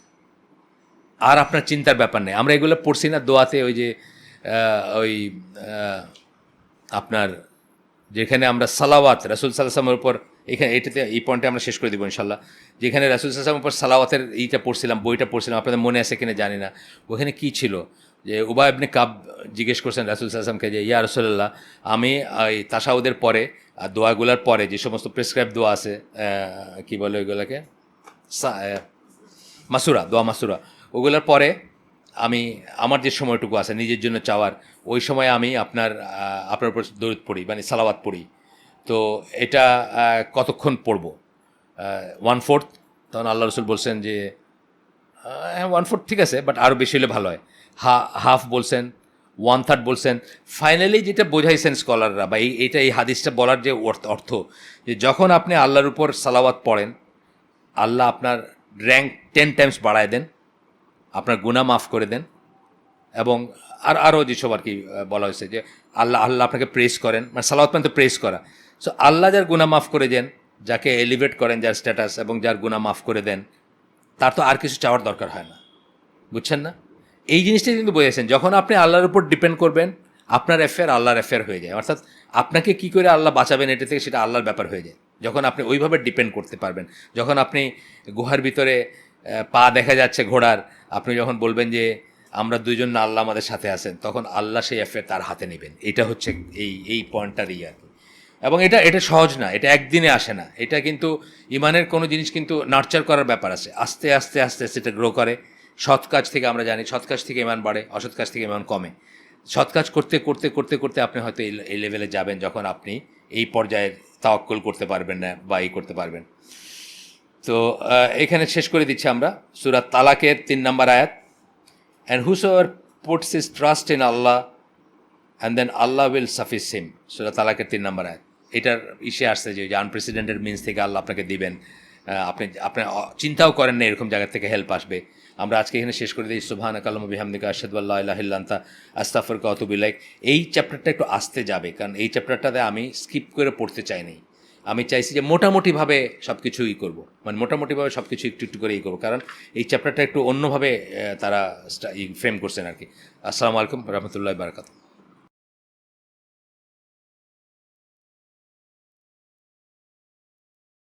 আর আপনার চিন্তার ব্যাপার নেই। আমরা এগুলো পড়ছি না দোয়াতে, ওই যে ওই আপনার যেখানে আমরা সালাওয়াত রাসূল সাল্লাল্লাহু আলাইহি ওয়াসাল্লামের উপর, এখানে এটাতে এই পয়েন্টে আমরা শেষ করে দেবো ইনশাল্লাহ। যেখানে রাসূল সাল্লাল্লাহু আলাইহি ওয়াসাল্লামের উপর সালাওয়াতের এইটা পড়ছিলাম, বইটা পড়ছিলাম, আপনাদের মনে আছে কিনা জানি না। ওখানে কী ছিল, যে উবাই ইবনে কাব জিজ্ঞেস করছেন রাসূল সাল্লাল্লাহু আলাইহি ওয়াসাল্লামকে যে ইয়া রাসূলুল্লাহ, আমি এই তাশাহুদের পরে আর দোয়াগুলোর পরে যে সমস্ত প্রেসক্রাইব দোয়া আছে, কী বলে ওইগুলোকে, মাসুরা, দোয়া মাসুরা, ওগুলোর পরে আমি আমার যে সময়টুকু আছে নিজের জন্য চাওয়ার, ওই সময় আমি আপনার উপর দরুদ পড়ি, মানে সালাওয়াত পড়ি। তো এটা কতক্ষণ পড়ব? 1/4। তখন আল্লাহ রসুল বলছেন যে হ্যাঁ 1/4 ঠিক আছে, বাট আরও বেশি হলে ভালো হয়। হাফ বলছেন, 1/3 বলছেন। ফাইনালি যেটা বোঝাইছেন স্কলাররা, বা এই হাদিসটা বলার যে অর্থ, যে যখন আপনি আল্লাহর উপর সালাওয়াত পড়েন, আল্লাহ আপনার র্যাঙ্ক 10 টাইমস বাড়ায় দেন, আপনার গুনাহ মাফ করে দেন, এবং আরও যেসব আর কি বলা হয়েছে, যে আল্লাহ আপনাকে প্রেস করেন, মানে সালাওয়াত মানে তো প্রেস করা। সো আল্লাহ যার গুনাহ মাফ করে দেন, যাকে এলিভেট করেন, যার স্ট্যাটাস, এবং যার গুনাহ মাফ করে দেন, তার তো আর কিছু চাওয়ার দরকার হয় না, বুঝছেন না? এই জিনিসটা কিন্তু বোঝাইছেন, যখন আপনি আল্লাহর উপর ডিপেন্ড করবেন, আপনার অ্যাফেয়ার আল্লাহর অ্যাফেয়ার হয়ে যায়। অর্থাৎ আপনাকে কী করে আল্লাহ বাঁচাবেন এটা থেকে, সেটা আল্লাহর ব্যাপার হয়ে যায় যখন আপনি ওইভাবে ডিপেন্ড করতে পারবেন। যখন আপনি গুহার ভিতরে পা দেখা যাচ্ছে ঘোড়ার, আপনি যখন বলবেন যে আমরা দুইজন না, আল্লাহ আমাদের সাথে আছেন, তখন আল্লাহ সেই অ্যাফেয়ার তার হাতে নেবেন। এটা হচ্ছে এই পয়েন্টটারই আর কি। এবং এটা সহজ না, এটা একদিনে আসে না। এটা কিন্তু ইমানের কোনো জিনিস কিন্তু নার্চার করার ব্যাপার আছে, আস্তে আস্তে আস্তে আস্তে এটা গ্রো করে। সৎ কাজ থেকে আমরা জানি, সৎ কাজ থেকে ইমান বাড়ে, অসৎ কাজ থেকে ইমান কমে। সৎ কাজ করতে করতে করতে করতে আপনি হয়তো এই লেভেলে যাবেন, যখন আপনি এই পর্যায়ে তাওয়াক্কুল করতে পারবেন না বা করতে পারবেন। তো এখানে শেষ করে দিচ্ছি আমরা সূরা তালাকের 3 নম্বর আয়াত। And whosoever puts his trust in Allah and then Allah will suffice him. সূরা তালাকের 3 নম্বর আয়াত। এটার আসছে যে আনপ্রেসিডেন্টেড মিনস থেকে আল্লাহ আপনাকে দিবেন, আপনি চিন্তাও করেন না এরকম জায়গা থেকে হেল্প আসবে। আমরা আজকে এখানে শেষ করে দিই। সুবহানাকা আল্লাহুম্মা বিহামদিকা আশহাদু আল্লা ইলাহা ইল্লা আনতা আস্তাগফিরুকা ওয়া আতুবু ইলাইক। এই চ্যাপ্টারটা একটু আস্তে যাবে, কারণ এই চ্যাপ্টারটাতে আমি স্কিপ করে পড়তে চাইনি। আমি চাইছি যে মোটামুটিভাবে সব কিছুই করবো, মানে মোটামুটিভাবে সব কিছু একটু একটু করে করবো, কারণ এই চ্যাপ্টারটা একটু অন্যভাবে তারা ফ্রেম করছেন আর কি। আসসালামু আলাইকুম রহমতুল্লাহি ওয়া বারাকাতুহু।